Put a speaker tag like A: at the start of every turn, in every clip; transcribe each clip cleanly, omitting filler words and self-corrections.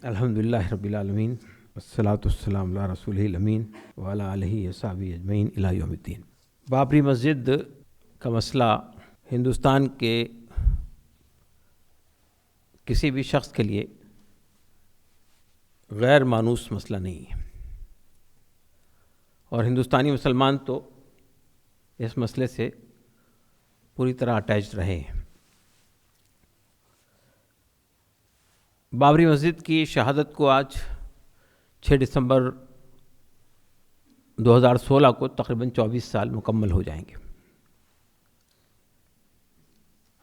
A: الحمدللہ رب العالمین والصلاۃ والسلام علی رسولہ الامین وعلی آلہ وصحبہ اجمعین الی یوم الدین۔ بابری مسجد کا مسئلہ ہندوستان کے کسی بھی شخص کے لیے غیر مانوس مسئلہ نہیں ہے، اور ہندوستانی مسلمان تو اس مسئلے سے پوری طرح اٹیچ رہے ہیں۔ بابری مسجد کی شہادت کو آج 6 دسمبر 2016 کو تقریباً 24 سال مکمل ہو جائیں گے۔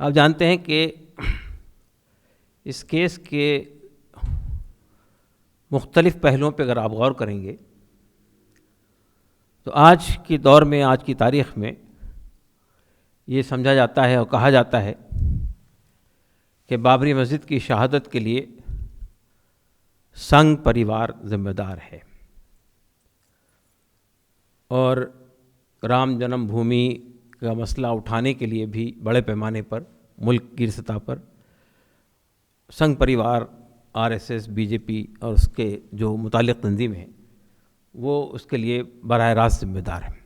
A: آپ جانتے ہیں کہ اس کیس کے مختلف پہلوؤں پہ اگر آپ غور کریں گے تو آج کے دور میں، آج کی تاریخ میں یہ سمجھا جاتا ہے اور کہا جاتا ہے کہ بابری مسجد کی شہادت کے لیے سنگھ پریوار ذمہ دار ہے، اور رام جنم بھومی کا مسئلہ اٹھانے کے لیے بھی بڑے پیمانے پر ملک کی سطح پر سنگھ پریوار، RSS، BJP اور اس کے جو متعلق تنظیم ہیں وہ اس کے لیے براہ راست ذمہ دار ہیں۔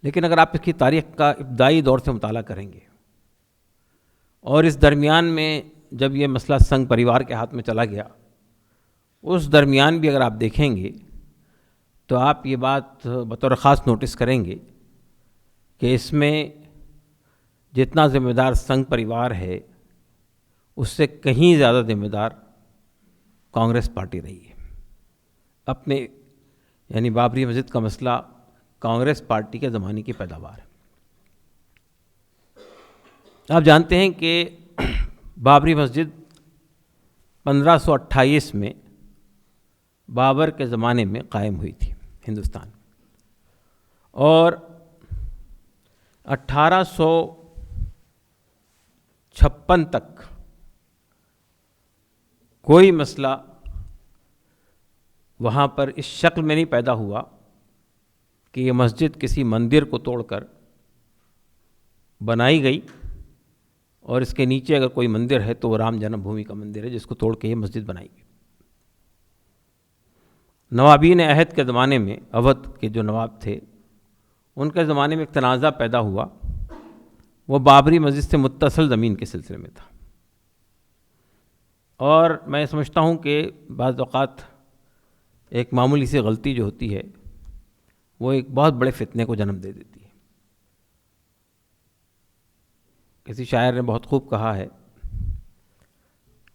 A: لیکن اگر آپ اس کی تاریخ کا ابتدائی دور سے مطالعہ کریں گے اور اس درمیان میں جب یہ مسئلہ سنگھ پریوار کے ہاتھ میں چلا گیا، اس درمیان بھی اگر آپ دیکھیں گے تو آپ یہ بات بطور خاص نوٹس کریں گے کہ اس میں جتنا ذمہ دار سنگھ پریوار ہے اس سے کہیں زیادہ ذمہ دار کانگریس پارٹی رہی ہے۔ اپنے یعنی بابری مسجد کا مسئلہ کانگریس پارٹی کے زمانے کی پیداوار ہے۔ آپ جانتے ہیں کہ بابری مسجد 1528 میں بابر کے زمانے میں قائم ہوئی تھی ہندوستان، اور 1856 تک کوئی مسئلہ وہاں پر اس شکل میں نہیں پیدا ہوا کہ یہ مسجد کسی مندر کو توڑ کر بنائی گئی، اور اس کے نیچے اگر کوئی مندر ہے تو وہ رام جنم بھومی کا مندر ہے جس کو توڑ کے یہ مسجد بنائی گئی۔ نوابین عہد کے زمانے میں، اودھ کے جو نواب تھے ان کے زمانے میں ایک تنازع پیدا ہوا، وہ بابری مسجد سے متصل زمین کے سلسلے میں تھا، اور میں سمجھتا ہوں کہ بعض اوقات ایک معمولی سی غلطی جو ہوتی ہے وہ ایک بہت بڑے فتنے کو جنم دے دیتی ہے۔ کسی شاعر نے بہت خوب کہا ہے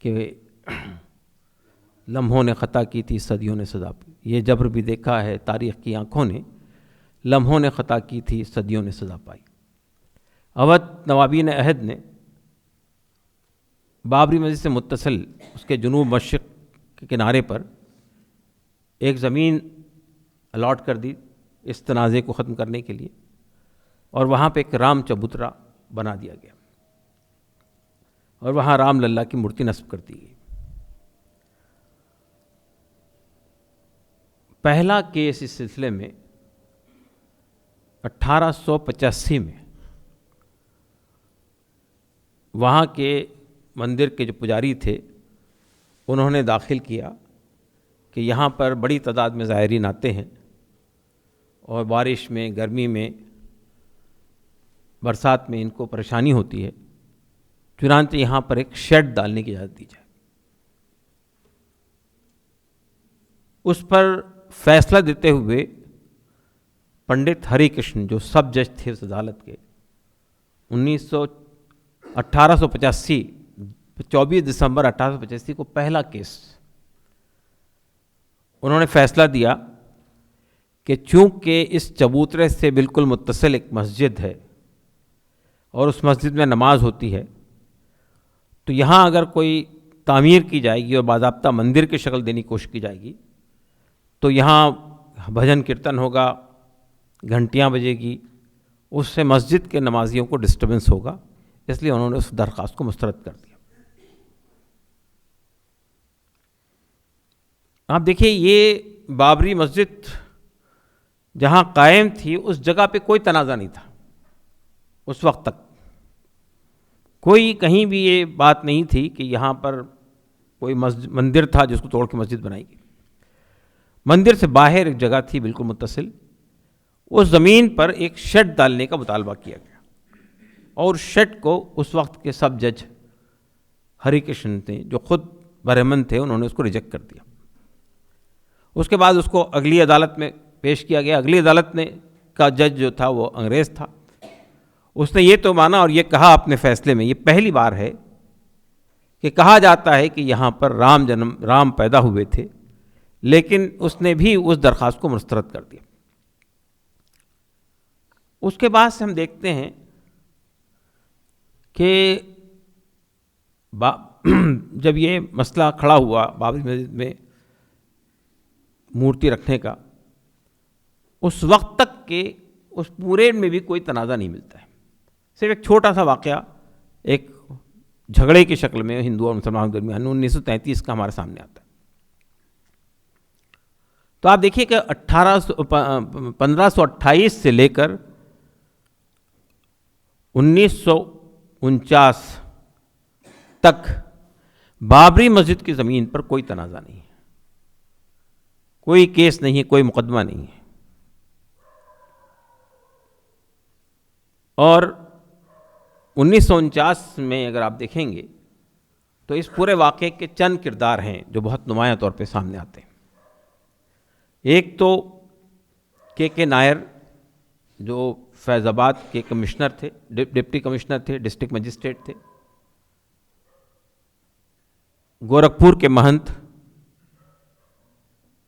A: کہ لمحوں نے خطا کی تھی، صدیوں نے سزا پائی۔ یہ جبر بھی دیکھا ہے تاریخ کی آنکھوں نے، لمحوں نے خطا کی تھی، صدیوں نے سزا پائی۔ اودھ نوابین عہد نے بابری مسجد سے متصل اس کے جنوب مشرق کے کنارے پر ایک زمین الاٹ کر دی اس تنازع کو ختم کرنے کے لیے، اور وہاں پہ ایک رام چبوترا بنا دیا گیا، اور وہاں رام للا کی مورتی نصب کر دی گئی۔ پہلا کیس اس سلسلے میں 1885 میں وہاں کے مندر کے جو پجاری تھے انہوں نے داخل کیا کہ یہاں پر بڑی تعداد میں زائرین آتے ہیں، اور بارش میں، گرمی میں، برسات میں ان کو پریشانی ہوتی ہے، چنانچہ یہاں پر ایک شیڈ ڈالنے کی اجازت دی جائے۔ اس پر فیصلہ دیتے ہوئے پنڈت ہری کرشن جو سب جج تھے اس عدالت کے، 24 دسمبر 1885 کو پہلا کیس انہوں نے فیصلہ دیا کہ چونکہ اس چبوترے سے بالکل متصل ایک مسجد ہے اور اس مسجد میں نماز ہوتی ہے، تو یہاں اگر کوئی تعمیر کی جائے گی اور باضابطہ مندر کی شکل دینے کی کوشش کی جائے گی تو یہاں بھجن کیرتن ہوگا، گھنٹیاں بجے گی، اس سے مسجد کے نمازیوں کو ڈسٹربنس ہوگا، اس لیے انہوں نے اس درخواست کو مسترد کر دیا۔ آپ دیکھیے، یہ بابری مسجد جہاں قائم تھی اس جگہ پہ کوئی تنازع نہیں تھا، اس وقت تک کوئی کہیں بھی یہ بات نہیں تھی کہ یہاں پر کوئی مندر تھا جس کو توڑ کے مسجد بنائی گئی. مندر سے باہر ایک جگہ تھی بالکل متصل, اس زمین پر ایک شیڈ ڈالنے کا مطالبہ کیا گیا, اور شیڈ کو اس وقت کے سب جج ہری کرشن تھے جو خود برہمن تھے, انہوں نے اس کو ریجیکٹ کر دیا. اس کے بعد اس کو اگلی عدالت میں پیش کیا گیا. اگلی عدالت نے کا جج جو تھا وہ انگریز تھا. اس نے یہ تو مانا اور یہ کہا اپنے فیصلے میں, یہ پہلی بار ہے کہ کہا جاتا ہے کہ یہاں پر رام پیدا ہوئے تھے, لیکن اس نے بھی اس درخواست کو مسترد کر دیا. اس کے بعد سے ہم دیکھتے ہیں کہ جب یہ مسئلہ کھڑا ہوا بابری مسجد میں مورتی رکھنے کا, اس وقت تک کہ اس پورے میں بھی کوئی تنازع نہیں ملتا ہے. صرف ایک چھوٹا سا واقعہ ایک جھگڑے کی شکل میں ہندو اور مسلمانوں کے درمیان 1933 کا ہمارے سامنے آتا ہے. تو آپ دیکھیے کہ 1528 سے لے کر 1949 تک بابری مسجد کی زمین پر کوئی تنازع نہیں ہے, کوئی کیس نہیں ہے, کوئی مقدمہ نہیں ہے. اور 1949 میں اگر آپ دیکھیں گے تو اس پورے واقعے کے چند کردار ہیں جو بہت نمایاں طور پہ سامنے آتے ہیں. ایک تو کے نائر جو فیض آباد کے کمشنر تھے, ڈپٹی کمشنر تھے, ڈسٹرکٹ مجسٹریٹ تھے. گورکھپور کے مہنت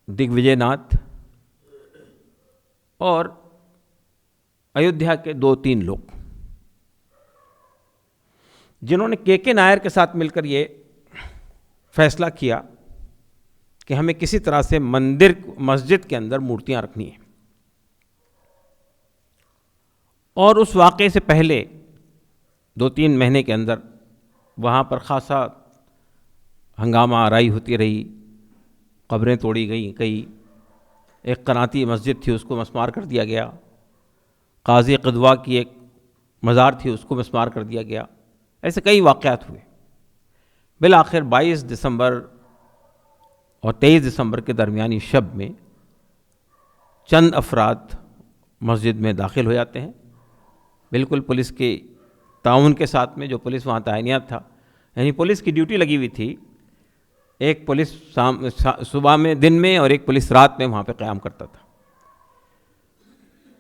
A: دگ وجے ناتھ, اور ایودھیا کے 2-3 لوگ, جنہوں نے کے نائر کے ساتھ مل کر یہ فیصلہ کیا کہ ہمیں کسی طرح سے مسجد کے اندر مورتیاں رکھنی ہیں. اور اس واقعے سے پہلے 2-3 مہینے کے اندر وہاں پر خاصا ہنگامہ آرائی ہوتی رہی, قبریں توڑی گئیں کئی, ایک قناتی مسجد تھی اس کو مسمار کر دیا گیا, قاضی قدوہ کی ایک مزار تھی اس کو مسمار کر دیا گیا. ایسے کئی واقعات ہوئے. بالآخر 22 دسمبر اور 23 دسمبر کے درمیانی شب میں چند افراد مسجد میں داخل ہو جاتے ہیں, بالکل پولیس کے تعاون کے ساتھ میں. جو پولیس وہاں تعینات تھا, یعنی پولیس کی ڈیوٹی لگی ہوئی تھی, ایک پولیس صبح میں دن میں اور ایک پولیس رات میں وہاں پہ قیام کرتا تھا.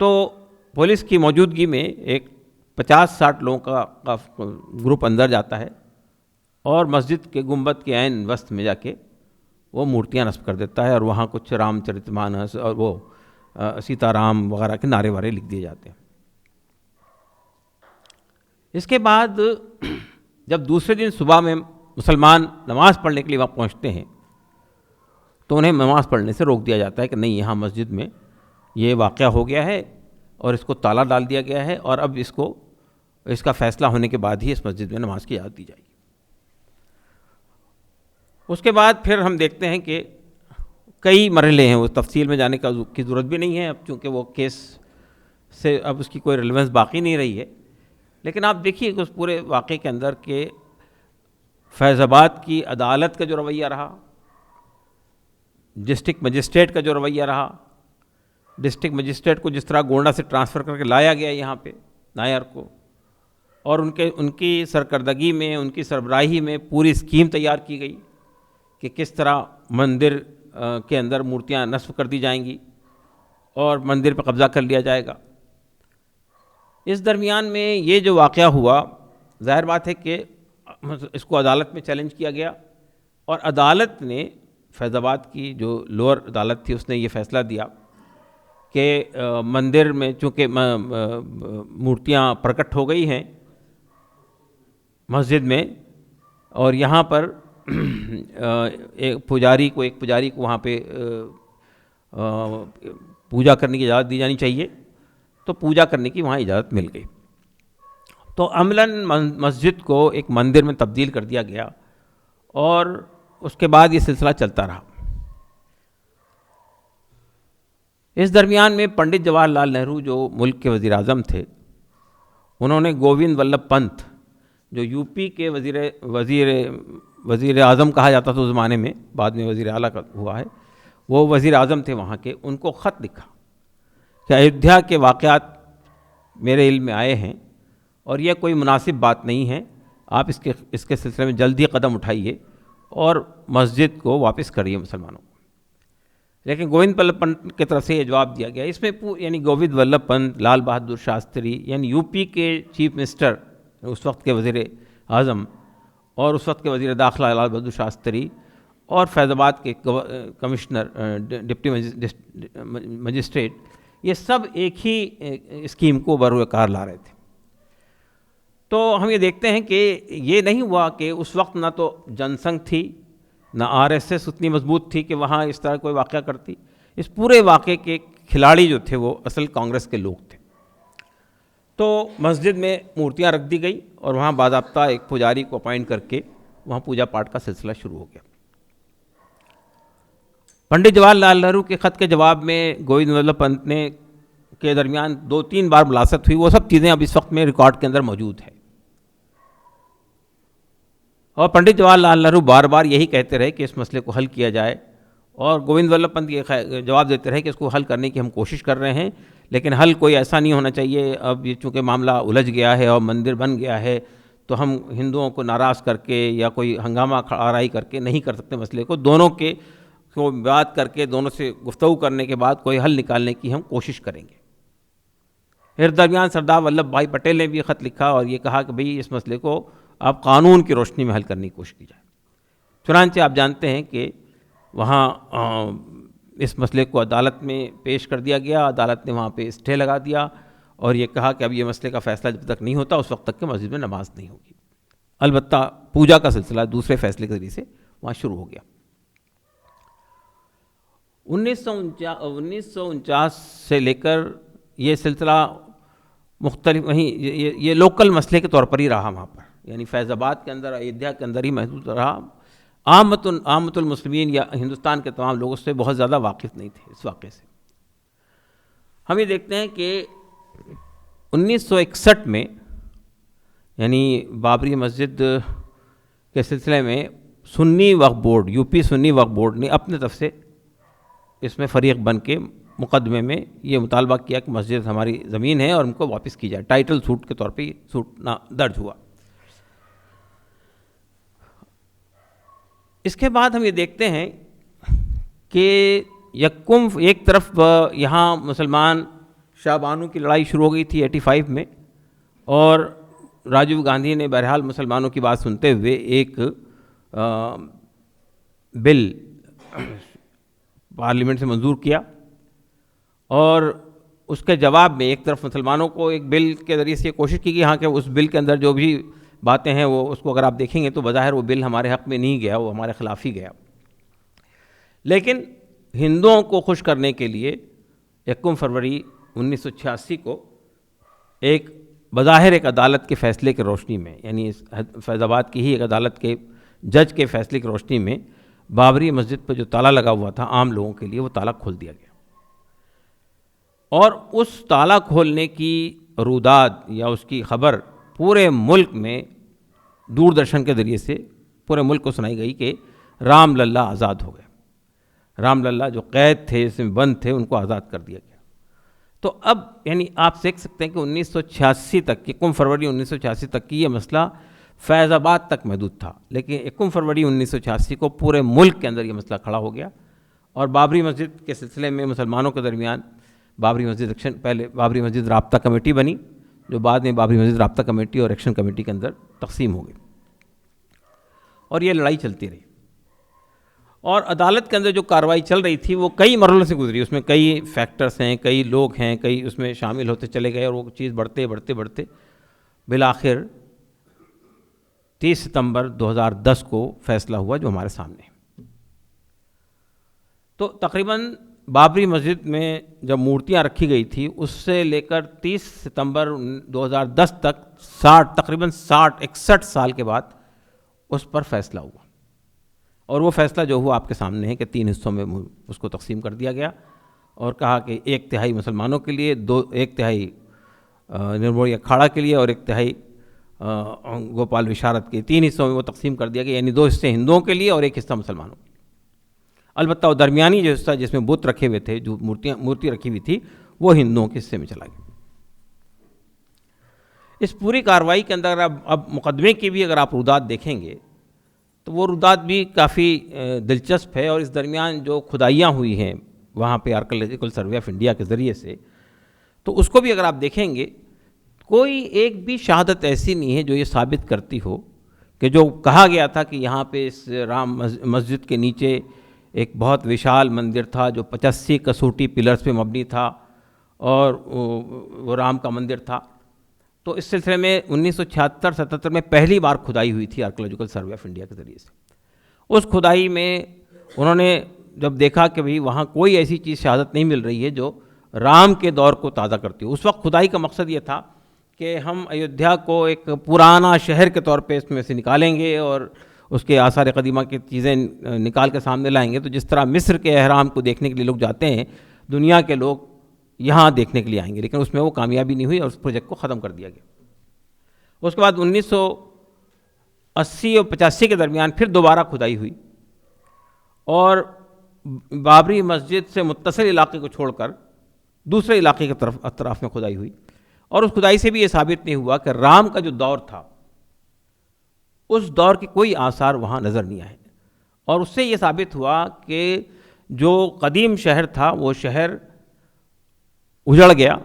A: تو پولیس کی موجودگی میں ایک 50-60 لوگوں کا گروپ اندر جاتا ہے اور مسجد کے گنبد کے عین وسط میں جا کے وہ مورتیاں نصب کر دیتا ہے, اور وہاں کچھ رام چرت مانس اور وہ سیتا رام وغیرہ کے نعرے وارے لکھ دیے جاتے ہیں. اس کے بعد جب دوسرے دن صبح میں مسلمان نماز پڑھنے کے لیے وہاں پہنچتے ہیں تو انہیں نماز پڑھنے سے روک دیا جاتا ہے کہ نہیں, یہاں مسجد میں یہ واقعہ ہو گیا ہے اور اس کو تالا ڈال دیا گیا ہے, اور اب اس کا فیصلہ ہونے کے بعد ہی اس مسجد میں نماز کی اجازت دی جائے گی. اس کے بعد پھر ہم دیکھتے ہیں کہ کئی مرحلے ہیں, وہ تفصیل میں جانے کی ضرورت بھی نہیں ہے اب, چونکہ وہ کیس سے اب اس کی کوئی ریلیونس باقی نہیں رہی ہے. لیکن آپ دیکھیے کہ اس پورے واقعے کے اندر کہ فیض آباد کی عدالت کا جو رویہ رہا, ڈسٹرکٹ مجسٹریٹ کا جو رویہ رہا, ڈسٹرکٹ مجسٹریٹ کو جس طرح گونڈا سے ٹرانسفر کر کے لایا گیا یہاں پہ نائر کو, اور ان کی سرکردگی میں, ان کی سربراہی میں پوری اسکیم تیار کی گئی کہ کس طرح مندر کے اندر مورتیاں نصب کر دی جائیں گی اور مندر پہ قبضہ کر لیا جائے گا. اس درمیان میں یہ جو واقعہ ہوا, ظاہر بات ہے کہ اس کو عدالت میں چیلنج کیا گیا, اور عدالت نے فیض آباد کی جو لوور عدالت تھی اس نے یہ فیصلہ دیا کہ مندر میں چونکہ مورتیاں پرکٹ ہو گئی ہیں مسجد میں, اور یہاں پر ایک پجاری کو وہاں پہ پوجا کرنے کی اجازت دی جانی چاہیے, تو پوجا کرنے کی وہاں اجازت مل گئی. تو عملاً مسجد کو ایک مندر میں تبدیل کر دیا گیا, اور اس کے بعد یہ سلسلہ چلتا رہا. اس درمیان میں پنڈت جواہر لال نہرو جو ملک کے وزیر اعظم تھے, انہوں نے گووند ولبھ پنت جو یو پی کے وزیر وزیر اعظم کہا جاتا تھا اس زمانے میں، بعد میں وزیر اعلیٰ کا ہوا ہے، وہ وزیر اعظم تھے وہاں کے، ان کو خط لکھا کہ ایودھیا کے واقعات میرے علم میں آئے ہیں اور یہ کوئی مناسب بات نہیں ہے، آپ اس کے سلسلے میں جلدی قدم اٹھائیے اور مسجد کو واپس کریے مسلمانوں کو۔ لیکن گووند ولبھ پنت کی طرف سے یہ جواب دیا گیا۔ اس میں یعنی گووند ولبھ پنت، لال بہادر شاستری، یعنی یو پی کے چیف منسٹر، اس وقت کے وزیر اعظم اور اس وقت کے وزیر داخلہ لال بہادر شاستری، اور فیض آباد کے کمشنر ڈپٹی مجسٹریٹ، یہ سب ایک ہی اسکیم کو بروئے کار لا رہے تھے۔ تو ہم یہ دیکھتے ہیں کہ یہ نہیں ہوا کہ اس وقت نہ تو جن سنگھ تھی، نہ RSS اتنی مضبوط تھی کہ وہاں اس طرح کوئی واقعہ کرتی۔ اس پورے واقعے کے کھلاڑی جو تھے وہ اصل کانگریس کے لوگ تھے۔ تو مسجد میں مورتیاں رکھ دی گئی اور وہاں باضابطہ ایک پجاری کو اپائنٹ کر کے وہاں پوجا پاٹ کا سلسلہ شروع ہو گیا۔ پنڈت جواہر لال نہرو کے خط کے جواب میں گووند ولبھ پنت نے کے درمیان 2-3 بار ملاقات ہوئی، وہ سب چیزیں اب اس وقت میں ریکارڈ کے اندر موجود ہے۔ اور پنڈت جواہر لال نہرو بار بار یہی کہتے رہے کہ اس مسئلے کو حل کیا جائے، اور گووند ولبھ پنت یہ جواب دیتے رہے کہ اس کو حل کرنے کی ہم کوشش کر رہے ہیں، لیکن حل کوئی ایسا نہیں ہونا چاہیے، اب یہ چونکہ معاملہ الجھ گیا ہے اور مندر بن گیا ہے تو ہم ہندوؤں کو ناراض کر کے یا کوئی ہنگامہ آرائی کر کے نہیں کر سکتے مسئلے کو، دونوں کو بات کر کے دونوں سے گفتگو کرنے کے بعد کوئی حل نکالنے کی ہم کوشش کریں گے۔ پھر درمیان سردار ولبھ بھائی پٹیل نے بھی خط لکھا اور یہ کہا کہ بھئی اس مسئلے کو آپ قانون کی روشنی میں حل کرنے کی کوشش کی جائے۔ چنانچہ آپ جانتے ہیں کہ وہاں اس مسئلے کو عدالت میں پیش کر دیا گیا، عدالت نے وہاں پہ اسٹے لگا دیا اور یہ کہا کہ اب یہ مسئلے کا فیصلہ جب تک نہیں ہوتا اس وقت تک کہ مسجد میں نماز نہیں ہوگی۔ البتہ پوجا کا سلسلہ دوسرے فیصلے کے ذریعے سے وہاں شروع ہو گیا۔ 1949 سے لے کر یہ سلسلہ مختلف وہیں یہ لوکل مسئلے کے طور پر ہی رہا وہاں پر، یعنی فیض آباد کے اندر، ایودھیا کے اندر ہی محدود رہا۔ عامت المسلمین یا ہندوستان کے تمام لوگ اس سے بہت زیادہ واقف نہیں تھے اس واقعے سے۔ ہم یہ دیکھتے ہیں کہ 1961 میں یعنی بابری مسجد کے سلسلے میں سنی وقف بورڈ، یو پی سنی وقف بورڈ نے اپنے طرف سے اس میں فریق بن کے مقدمے میں یہ مطالبہ کیا کہ مسجد ہماری زمین ہے اور ان کو واپس کی جائے، ٹائٹل سوٹ کے طور پہ سوٹ درج ہوا۔ اس کے بعد ہم یہ دیکھتے ہیں کہ ایک طرف یہاں مسلمان شاہ بانو کی لڑائی شروع ہو گئی تھی 85 میں، اور راجیو گاندھی نے بہرحال مسلمانوں کی بات سنتے ہوئے ایک بل پارلیمنٹ سے منظور کیا، اور اس کے جواب میں ایک طرف مسلمانوں کو ایک بل کے ذریعے سے یہ کوشش کی کہ ہاں کہ اس بل کے اندر جو بھی باتیں ہیں وہ اس کو اگر آپ دیکھیں گے تو بظاہر وہ بل ہمارے حق میں نہیں گیا، وہ ہمارے خلاف ہی گیا، لیکن ہندوؤں کو خوش کرنے کے لیے 1 فروری 1986 کو ایک بظاہر ایک عدالت کے فیصلے کی روشنی میں، یعنی فیض آباد کی ہی ایک عدالت کے جج کے فیصلے کی روشنی میں بابری مسجد پہ جو تالا لگا ہوا تھا عام لوگوں کے لیے، وہ تالا کھول دیا گیا، اور اس تالا کھولنے کی روداد یا اس کی خبر پورے ملک میں دوردرشن کے ذریعے سے پورے ملک کو سنائی گئی کہ رام للہ آزاد ہو گئے، رام للہ جو قید تھے، اس میں بند تھے، ان کو آزاد کر دیا گیا۔ تو اب یعنی آپ دیکھ سکتے ہیں کہ 1986 تک 1 فروری 1986 تک کی یہ مسئلہ فیض آباد تک محدود تھا، لیکن 1 فروری 1986 کو پورے ملک کے اندر یہ مسئلہ کھڑا ہو گیا، اور بابری مسجد کے سلسلے میں مسلمانوں کے درمیان بابری مسجد ایکشن، پہلے بابری مسجد رابطہ کمیٹی بنی جو بعد میں بابری مسجد رابطہ کمیٹی اور ایکشن کمیٹی کے اندر تقسیم ہو گئی، اور یہ لڑائی چلتی رہی، اور عدالت کے اندر جو کارروائی چل رہی تھی وہ کئی مرحلوں سے گزری، اس میں کئی فیکٹرز ہیں، کئی لوگ ہیں، کئی اس میں شامل ہوتے چلے گئے، اور وہ چیز بڑھتے بالآخر 30 ستمبر 2010 کو فیصلہ ہوا جو ہمارے سامنے ہے۔ تو تقریباً بابری مسجد میں جب مورتیاں رکھی گئی تھی اس سے لے کر 30 ستمبر 2010 تک تقریباً 61 سال کے بعد اس پر فیصلہ ہوا، اور وہ فیصلہ جو ہوا آپ کے سامنے ہے کہ 3 حصوں میں اس کو تقسیم کر دیا گیا، اور کہا کہ 1/3 مسلمانوں کے لیے، 1/3 نرموئی اکھاڑا کے لیے، اور 1/3 گوپال وشارد کے 3 حصوں میں وہ تقسیم کر دیا گیا، یعنی 2 حصے ہندوؤں کے لیے اور 1 حصہ مسلمانوں کے لیے۔ البتہ وہ درمیانی جو حصہ جس میں بت رکھے ہوئے تھے، جو مورتی رکھی ہوئی تھی، وہ ہندوؤں کے حصے میں چلا گیا۔ اس پوری کارروائی کے اندر اب مقدمے کی بھی اگر آپ رودات دیکھیں گے تو وہ رودات بھی کافی دلچسپ ہے، اور اس درمیان جو کھدائیاں ہوئی ہیں وہاں پہ آرکیولوجیکل سروے آف انڈیا کے ذریعے سے، تو اس کو بھی اگر آپ دیکھیں گے، کوئی ایک بھی شہادت ایسی نہیں ہے جو یہ ثابت کرتی ہو کہ جو کہا گیا تھا کہ یہاں پہ اس رام مسجد کے نیچے ایک بہت وشال مندر تھا جو 85 کسوٹی پلرز پہ مبنی تھا اور وہ رام کا مندر تھا۔ تو اس سلسلے میں 1976-77 میں پہلی بار کھدائی ہوئی تھی آرکیولوجیکل سروے آف انڈیا کے ذریعے سے۔ اس کھدائی میں انہوں نے جب دیکھا کہ بھئی وہاں کوئی ایسی چیز شہادت نہیں مل رہی ہے جو رام کے دور کو تازہ کرتی ہو۔ اس وقت کھدائی کا مقصد یہ تھا کہ ہم ایودھیا کو ایک پرانا شہر کے طور پہ اس میں سے نکالیں گے اور اس کے آثار قدیمہ کی چیزیں نکال کے سامنے لائیں گے، تو جس طرح مصر کے اہرام کو دیکھنے کے لیے لوگ جاتے ہیں، دنیا کے لوگ یہاں دیکھنے کے لیے آئیں گے، لیکن اس میں وہ کامیابی نہیں ہوئی اور اس پروجیکٹ کو ختم کر دیا گیا۔ اس کے بعد 1980 اور 85 کے درمیان پھر دوبارہ کھدائی ہوئی، اور بابری مسجد سے متصل علاقے کو چھوڑ کر دوسرے علاقے کے اطراف میں کھدائی ہوئی، اور اس کھدائی سے بھی یہ ثابت نہیں ہوا کہ رام کا جو دور تھا اس دور کے کوئی آثار وہاں نظر نہیں آئے، اور اس سے یہ ثابت ہوا کہ جو قدیم شہر تھا وہ شہر اجڑ گیا،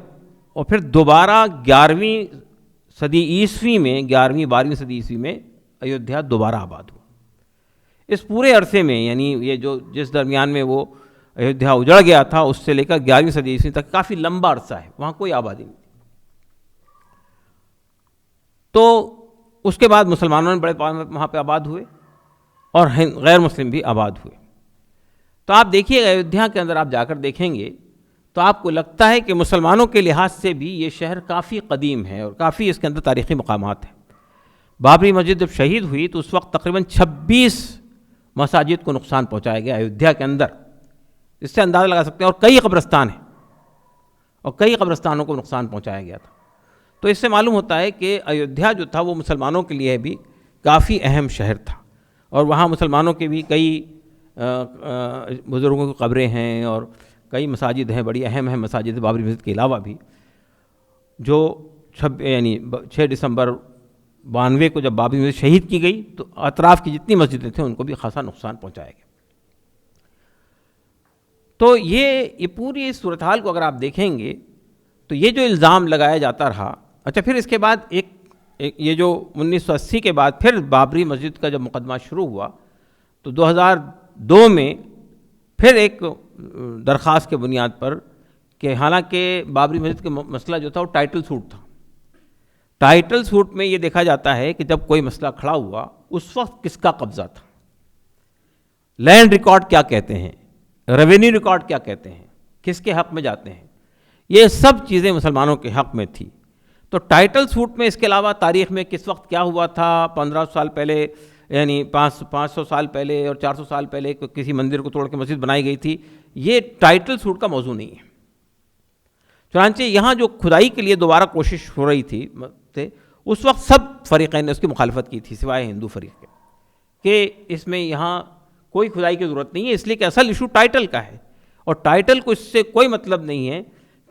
A: اور پھر دوبارہ 11ویں صدی عیسوی میں 12ویں صدی عیسوی میں ایودھیا دوبارہ آباد ہوا۔ اس پورے عرصے میں، یعنی یہ جو جس درمیان میں وہ ایودھیا اجڑ گیا تھا، اس سے لے کر 11ویں صدی عیسوی تک کافی لمبا عرصہ ہے وہاں کوئی آبادی نہیں۔ تو اس کے بعد مسلمانوں نے بڑے پیمانے پر وہاں پہ آباد ہوئے، اور غیر مسلم بھی آباد ہوئے۔ تو آپ دیکھیے ایودھیا کے اندر آپ جا کر دیکھیں گے تو آپ کو لگتا ہے کہ مسلمانوں کے لحاظ سے بھی یہ شہر کافی قدیم ہے اور کافی اس کے اندر تاریخی مقامات ہیں۔ بابری مسجد جب شہید ہوئی تو اس وقت تقریباً 26 مساجد کو نقصان پہنچایا گیا ایودھیا کے اندر، اس سے اندازہ لگا سکتے ہیں، اور کئی قبرستان ہیں، اور کئی قبرستانوں کو نقصان پہنچایا گیا تھا۔ تو اس سے معلوم ہوتا ہے کہ ایودھیا جو تھا وہ مسلمانوں کے لیے بھی کافی اہم شہر تھا، اور وہاں مسلمانوں کے بھی کئی بزرگوں کی قبریں ہیں، اور کئی مساجد ہیں، بڑی اہم مساجد بابری مسجد کے علاوہ بھی، جو 6 دسمبر 92 کو جب بابری مسجد شہید کی گئی تو اطراف کی جتنی مسجدیں تھیں ان کو بھی خاصا نقصان پہنچایا گیا۔ تو یہ پوری صورتحال کو اگر آپ دیکھیں گے تو یہ جو الزام لگایا جاتا رہا، اچھا پھر اس کے بعد ایک یہ جو 1980 کے بعد پھر بابری مسجد کا جب مقدمہ شروع ہوا تو 2002 میں پھر ایک درخواست کے بنیاد پر کہ حالانکہ بابری مسجد کا مسئلہ جو تھا وہ ٹائٹل سوٹ تھا، ٹائٹل سوٹ میں یہ دیکھا جاتا ہے کہ جب کوئی مسئلہ کھڑا ہوا اس وقت کس کا قبضہ تھا، لینڈ ریکارڈ کیا کہتے ہیں، ریونیو ریکارڈ کیا کہتے ہیں، کس کے حق میں جاتے ہیں، یہ سب چیزیں مسلمانوں کے حق میں تھی۔ تو ٹائٹل سوٹ میں اس کے علاوہ تاریخ میں کس وقت کیا ہوا تھا، 1500 سال پہلے، یعنی 500 سال پہلے اور 400 سال پہلے کسی مندر کو توڑ کے مسجد بنائی گئی تھی، یہ ٹائٹل سوٹ کا موضوع نہیں ہے۔ چنانچہ یہاں جو کھدائی کے لیے دوبارہ کوشش ہو رہی تھی اس وقت سب فریقین نے اس کی مخالفت کی تھی سوائے ہندو فریق کے، کہ اس میں یہاں کوئی کھدائی کی ضرورت نہیں ہے، اس لیے کہ اصل ایشو ٹائٹل کا ہے، اور ٹائٹل کو اس سے کوئی مطلب نہیں ہے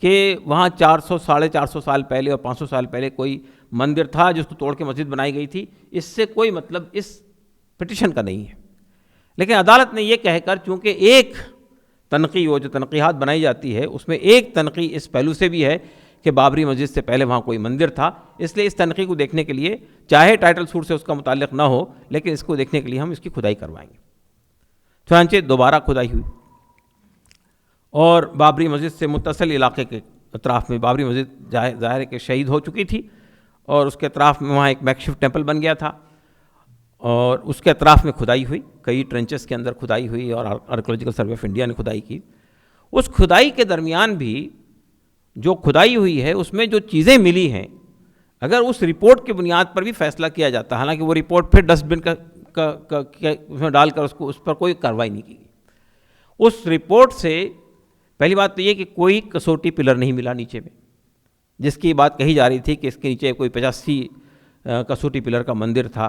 A: کہ وہاں 400 ساڑھے 400 سال پہلے اور 500 سال پہلے کوئی مندر تھا جس کو توڑ کے مسجد بنائی گئی تھی، اس سے کوئی مطلب اس پٹیشن کا نہیں ہے۔ لیکن عدالت نے یہ کہہ کر، چونکہ ایک تنقیح وہ جو تنقیحات بنائی جاتی ہے اس میں ایک تنقیح اس پہلو سے بھی ہے کہ بابری مسجد سے پہلے وہاں کوئی مندر تھا، اس لیے اس تنقیح کو دیکھنے کے لیے چاہے ٹائٹل سوٹ سے اس کا متعلق نہ ہو لیکن اس کو دیکھنے کے لیے ہم اس کی کھدائی کروائیں گے۔ چنانچہ دوبارہ کھدائی ہوئی، اور بابری مسجد سے متصل علاقے کے اطراف میں، بابری مسجد ظاہر ہے کہ شہید ہو چکی تھی اور اس کے اطراف میں وہاں ایک میک شفٹ ٹیمپل بن گیا تھا، اور اس کے اطراف میں کھدائی ہوئی، کئی ٹرنچز کے اندر کھدائی ہوئی، اور آرکیولوجیکل سروے آف انڈیا نے کھدائی کی۔ اس کھدائی کے درمیان بھی جو کھدائی ہوئی ہے اس میں جو چیزیں ملی ہیں، اگر اس رپورٹ کی بنیاد پر بھی فیصلہ کیا جاتا، حالانکہ وہ رپورٹ پھر ڈسٹ بن اس میں ڈال کر اس پر کوئی کارروائی نہیں کی گئی۔ اس رپورٹ سے پہلی بات تو یہ کہ کوئی کسوٹی پلر نہیں ملا نیچے میں، جس کی بات کہی جا رہی تھی کہ اس کے نیچے کوئی 85 کسوٹی پلر کا مندر تھا.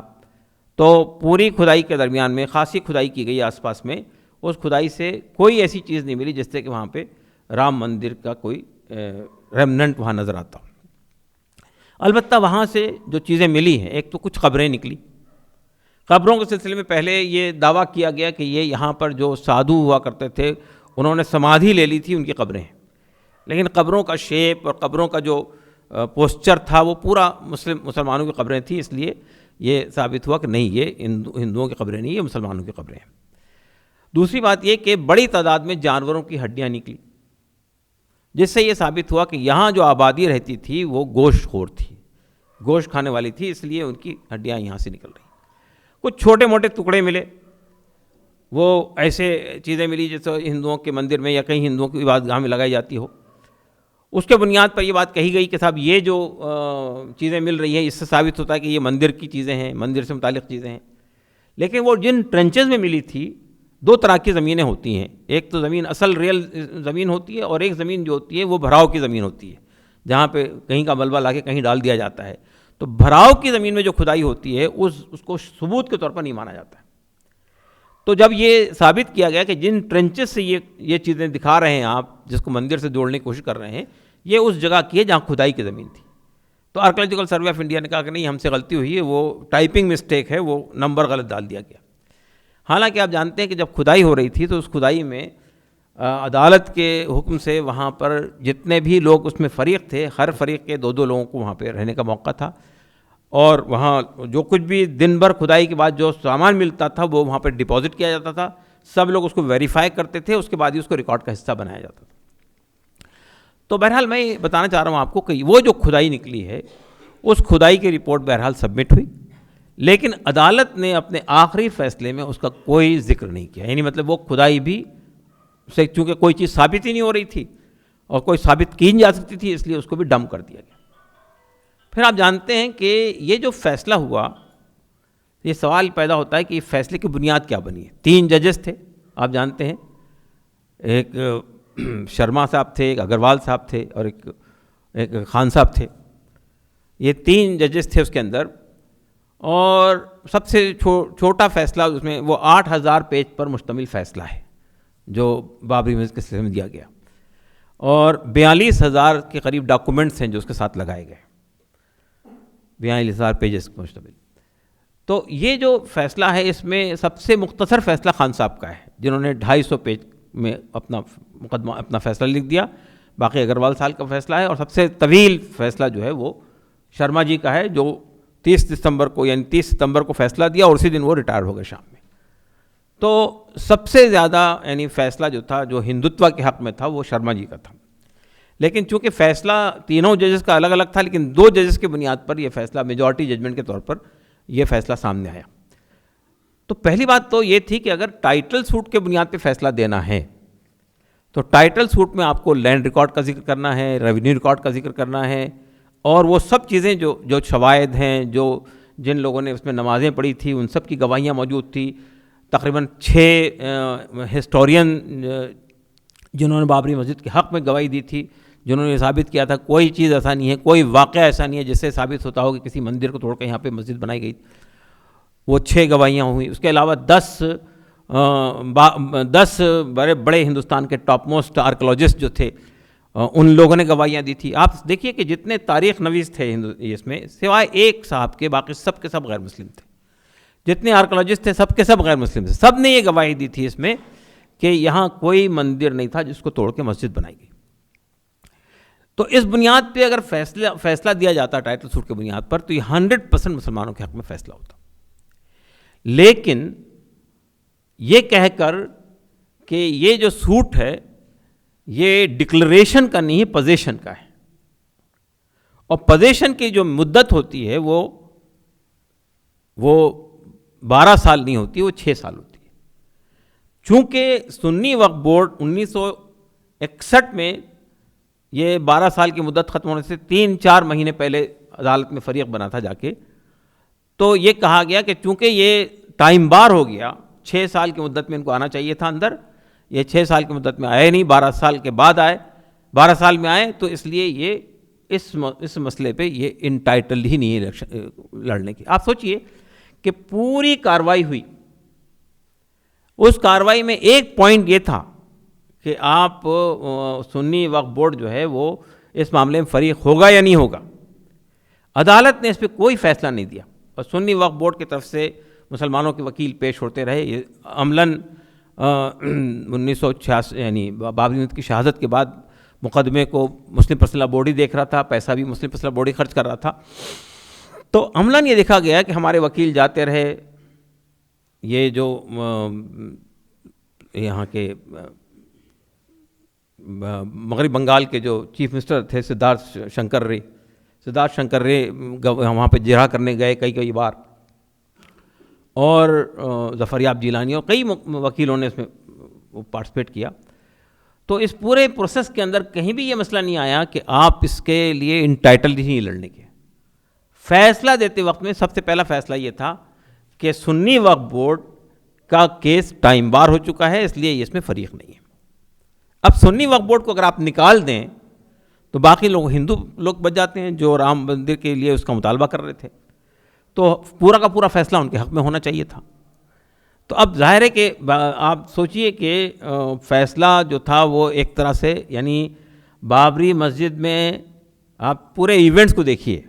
A: تو پوری کھدائی کے درمیان میں خاصی کھدائی کی گئی آس پاس میں, اس کھدائی سے کوئی ایسی چیز نہیں ملی جس سے کہ وہاں پہ رام مندر کا کوئی ریمننٹ وہاں نظر آتا. البتہ وہاں سے جو چیزیں ملی ہیں, ایک تو کچھ قبریں نکلی. قبروں کے سلسلے میں پہلے یہ دعویٰ کیا گیا کہ یہ یہاں پر جو سادھو ہوا کرتے تھے انہوں نے سمادھی لے لی تھی, ان کی قبریں ہیں. لیکن قبروں کا شیپ اور قبروں کا جو پوسچر تھا وہ پورا مسلمانوں کی قبریں تھیں, اس لیے یہ ثابت ہوا کہ نہیں, یہ ہندوؤں کی قبریں نہیں, یہ مسلمانوں کی قبریں ہیں. دوسری بات یہ کہ بڑی تعداد میں جانوروں کی ہڈیاں نکلی, جس سے یہ ثابت ہوا کہ یہاں جو آبادی رہتی تھی وہ گوشت خور تھی, گوشت کھانے والی تھی, اس لیے ان کی ہڈیاں یہاں سے نکل رہی. کچھ چھوٹے موٹے ٹکڑے ملے, وہ ایسے چیزیں ملی جیسے ہندوؤں کے مندر میں یا کہیں ہندوؤں کی عبادت گاہ میں لگائی جاتی ہو. اس کے بنیاد پر یہ بات کہی گئی کہ صاحب یہ جو چیزیں مل رہی ہیں اس سے ثابت ہوتا ہے کہ یہ مندر کی چیزیں ہیں, مندر سے متعلق چیزیں ہیں. لیکن وہ جن ٹرنچز میں ملی تھی, دو طرح کی زمینیں ہوتی ہیں. ایک تو زمین اصل ریل زمین ہوتی ہے, اور ایک زمین جو ہوتی ہے وہ بھراؤ کی زمین ہوتی ہے, جہاں پہ کہیں کا ملبہ لا کے کہیں ڈال دیا جاتا ہے. تو بھراؤ کی زمین میں جو کھدائی ہوتی ہے اس کو ثبوت کے طور پر نہیں مانا جاتا ہے. تو جب یہ ثابت کیا گیا کہ جن ٹرنچز سے یہ چیزیں دکھا رہے ہیں آپ, جس کو مندر سے جوڑنے کی کوشش کر رہے ہیں, یہ اس جگہ کی ہے جہاں کھدائی کی زمین تھی. تو آرکیولوجیکل سروے آف انڈیا نے کہا کہ نہیں, ہم سے غلطی ہوئی ہے, وہ ٹائپنگ مسٹیک ہے, وہ نمبر غلط ڈال دیا گیا. حالانکہ آپ جانتے ہیں کہ جب کھدائی ہو رہی تھی تو اس کھدائی میں عدالت کے حکم سے وہاں پر جتنے بھی لوگ اس میں فریق تھے, ہر فریق کے 2 لوگوں کو وہاں پہ رہنے کا موقع تھا. اور وہاں جو کچھ بھی دن بھر کھدائی کے بعد جو سامان ملتا تھا وہ وہاں پہ ڈپازٹ کیا جاتا تھا. سب لوگ اس کو ویریفائی کرتے تھے, اس کے بعد ہی اس کو ریکارڈ کا حصہ بنایا جاتا تھا. تو بہرحال میں بتانا چاہ رہا ہوں آپ کو کہ وہ جو کھدائی نکلی ہے, اس کھدائی کی رپورٹ بہرحال سبمٹ ہوئی, لیکن عدالت نے اپنے آخری فیصلے میں اس کا کوئی ذکر نہیں کیا. یعنی مطلب وہ کھدائی بھی سے چونکہ کوئی چیز ثابت ہی نہیں ہو رہی تھی اور کوئی ثابت کی نہیں جا سکتی تھی, اس لیے اس کو بھی ڈمپ کر دیا گیا. پھر آپ جانتے ہیں کہ یہ جو فیصلہ ہوا, یہ سوال پیدا ہوتا ہے کہ یہ فیصلے کی بنیاد کیا بنی ہے. 3 ججز تھے آپ جانتے ہیں, ایک شرما صاحب تھے, ایک اگروال صاحب تھے, اور ایک خان صاحب تھے. یہ 3 ججز تھے اس کے اندر, اور سب سے چھوٹا فیصلہ اس میں وہ 8000 پیج پر مشتمل فیصلہ ہے جو بابری مسجد کے سلسلے میں دیا گیا, اور 42,000 کے قریب ڈاکومنٹس ہیں جو اس کے ساتھ لگائے گئے, 42,000 پیجز پر مشتمل. تو یہ جو فیصلہ ہے اس میں سب سے مختصر فیصلہ خان صاحب کا ہے, جنہوں نے 250 پیج میں اپنا مقدمہ اپنا فیصلہ لکھ دیا. باقی اگروال صاحب کا فیصلہ ہے, اور سب سے طویل فیصلہ جو ہے وہ شرما جی کا ہے, جو 30 ستمبر کو فیصلہ دیا, اور اسی دن وہ ریٹائر ہو گئے شام میں. تو سب سے زیادہ یعنی فیصلہ جو تھا جو ہندوتوا کے حق میں تھا وہ شرما جی کا تھا. لیکن چونکہ فیصلہ تینوں ججز کا الگ الگ تھا, لیکن 2 ججز کے بنیاد پر یہ فیصلہ میجورٹی ججمنٹ کے طور پر یہ فیصلہ سامنے آیا. تو پہلی بات تو یہ تھی کہ اگر ٹائٹل سوٹ کے بنیاد پہ فیصلہ دینا ہے تو ٹائٹل سوٹ میں آپ کو لینڈ ریکارڈ کا ذکر کرنا ہے, ریونیو ریکارڈ کا ذکر کرنا ہے, اور وہ سب چیزیں جو شواہد ہیں, جو جن لوگوں نے اس میں نمازیں پڑھی تھی ان سب کی گواہیاں موجود تھی. تقریباً 6 ہسٹورین جنہوں نے بابری مسجد کے حق میں گواہی دی تھی, جنہوں نے ثابت کیا تھا کوئی چیز ایسا نہیں ہے, کوئی واقعہ ایسا نہیں ہے جس سے ثابت ہوتا ہو کہ کسی مندر کو توڑ کر یہاں پہ مسجد بنائی گئی. وہ 6 گواہیاں ہوئیں. اس کے علاوہ 10 بڑے ہندوستان کے ٹاپ موسٹ آرکیولوجسٹ جو تھے ان لوگوں نے گواہیاں دی تھی. آپ دیکھیے کہ جتنے تاریخ نویس تھے اس میں سوائے ایک صاحب کے, باقی سب کے سب غیر مسلم تھے. جتنے آرکیولوجسٹ تھے سب کے سب غیر مسلم تھے. سب نے یہ گواہی دی تھی اس میں کہ یہاں کوئی مندر نہیں تھا جس کو توڑ کے مسجد بنائی گئی. تو اس بنیاد پہ اگر فیصلہ دیا جاتا ٹائٹل سوٹ کے بنیاد پر تو یہ 100% مسلمانوں کے حق میں فیصلہ ہوتا. لیکن یہ کہہ کر کہ یہ جو سوٹ ہے یہ ڈکلریشن کا نہیں ہے, پوزیشن کا ہے, اور پوزیشن کی جو مدت ہوتی ہے وہ 12 سال نہیں ہوتی, وہ 6 سال ہوتی ہے. چونکہ سنی وقف بورڈ 1961 میں یہ 12 سال کی مدت ختم ہونے سے 3-4 مہینے پہلے عدالت میں فریق بنا تھا جا کے, تو یہ کہا گیا کہ چونکہ یہ ٹائم بار ہو گیا, 6 سال کی مدت میں ان کو آنا چاہیے تھا اندر, یہ 6 سال کی مدت میں آئے نہیں, 12 سال کے بعد آئے, 12 سال میں آئے, تو اس لیے یہ اس مسئلے پہ یہ انٹائٹل ہی نہیں ہے الیکشن لڑنے کی. آپ سوچئے کہ پوری کارروائی ہوئی, اس کارروائی میں ایک پوائنٹ یہ تھا کہ آپ سنی وقف بورڈ جو ہے وہ اس معاملے میں فریق ہوگا یا نہیں ہوگا. عدالت نے اس پہ کوئی فیصلہ نہیں دیا, اور سنی وقف بورڈ کی طرف سے مسلمانوں کے وکیل پیش ہوتے رہے. یہ عملاً 1986 یعنی بابری مسجد کی شہادت کے بعد مقدمے کو مسلم پرسنل لا بورڈ ہی دیکھ رہا تھا, پیسہ بھی مسلم پرسنل لا بورڈ ہی خرچ کر رہا تھا. تو عملاً یہ دیکھا گیا کہ ہمارے وکیل جاتے رہے, یہ جو یہاں کے مغرب بنگال کے جو چیف منسٹر تھے سدھارتھ شنکر رے وہاں پہ جرحا کرنے گئے کئی بار, اور ظفریاب جیلانی اور کئی وکیلوں نے اس میں پارٹیسپیٹ کیا. تو اس پورے پروسیس کے اندر کہیں بھی یہ مسئلہ نہیں آیا کہ آپ اس کے لیے انٹائٹل ہی نہیں لڑنے کے. فیصلہ دیتے وقت میں سب سے پہلا فیصلہ یہ تھا کہ سنی وقف بورڈ کا کیس ٹائم بار ہو چکا ہے, اس لیے یہ اس میں فریق نہیں ہے. اب سنی وقف بورڈ کو اگر آپ نکال دیں تو باقی لوگ ہندو لوگ بچ جاتے ہیں جو رام مندر کے لیے اس کا مطالبہ کر رہے تھے, تو پورا کا پورا فیصلہ ان کے حق میں ہونا چاہیے تھا. تو اب ظاہر ہے کہ آپ سوچئے کہ فیصلہ جو تھا وہ ایک طرح سے, یعنی بابری مسجد میں آپ پورے ایونٹس کو دیکھیے,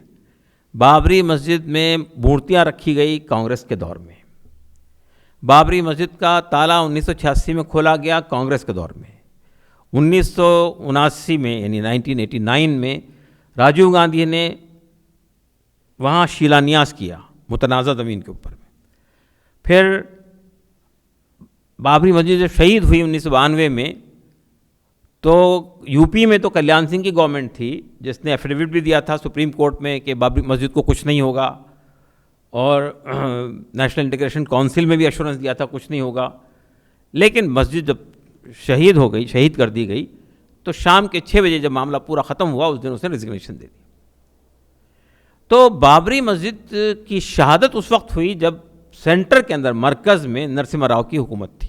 A: بابری مسجد میں مورتیاں رکھی گئی کانگریس کے دور میں, بابری مسجد کا تالا 1986 میں کھولا گیا کانگریس کے دور میں, 1979 میں یعنی 1989 میں راجیو گاندھی نے وہاں شیلانیاس کیا متنازع زمین کے اوپر میں. پھر بابری مسجد جب شہید ہوئی 1992 میں, تو یو پی میں تو کلیان سنگھ کی گورنمنٹ تھی جس نے ایفیڈیوٹ بھی دیا تھا سپریم کورٹ میں کہ بابری مسجد کو کچھ نہیں ہوگا, اور نیشنل انٹیگریشن کونسل میں بھی ایشورنس دیا تھا کچھ نہیں ہوگا. لیکن مسجد جب شہید کر دی گئی, تو شام کے 6 بجے جب معاملہ پورا ختم ہوا اس دن اس نے ریزگنیشن دے دی. تو بابری مسجد کی شہادت اس وقت ہوئی جب سینٹر کے اندر مرکز میں نرسمہا راؤ کی حکومت تھی,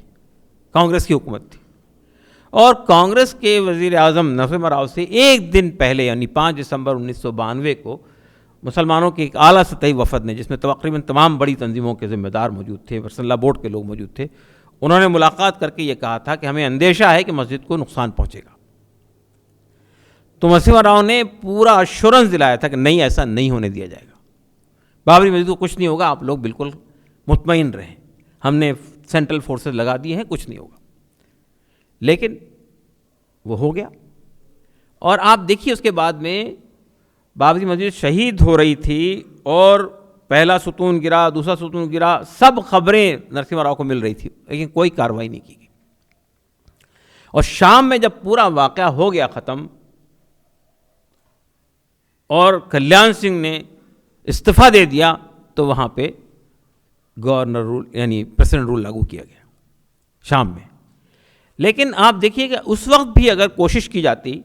A: کانگریس کی حکومت تھی, اور کانگریس کے وزیر اعظم نرسمہا راؤ سے ایک دن پہلے یعنی 5 دسمبر 1992 کو مسلمانوں کے ایک اعلیٰ سطحی وفد نے, جس میں تقریباً تمام بڑی تنظیموں کے ذمہ دار موجود تھے, پرسنل لا بورڈ کے لوگ موجود تھے, انہوں نے ملاقات کر کے یہ کہا تھا کہ ہمیں اندیشہ ہے کہ مسجد کو نقصان پہنچے گا. تو نرسمہا راؤ نے پورا ایشورنس دلایا تھا کہ نہیں, ایسا نہیں ہونے دیا جائے گا, بابری مسجد کو کچھ نہیں ہوگا, آپ لوگ بالکل مطمئن رہیں, ہم نے سینٹرل فورسز لگا دیے ہیں, کچھ نہیں ہوگا. لیکن وہ ہو گیا, اور آپ دیکھیے اس کے بعد میں بابری مسجد شہید ہو رہی تھی, اور پہلا ستون گرا, دوسرا ستون گرا, سب خبریں نرسمہا راؤ کو مل رہی تھی, لیکن کوئی کارروائی نہیں کی گئی. اور شام میں جب پورا واقعہ ہو گیا ختم, اور کلیان سنگھ نے استعفیٰ دے دیا, تو وہاں پہ گورنر رول یعنی پریسیڈنٹ رول لاگو کیا گیا شام میں. لیکن آپ دیکھیے کہ اس وقت بھی اگر کوشش کی جاتی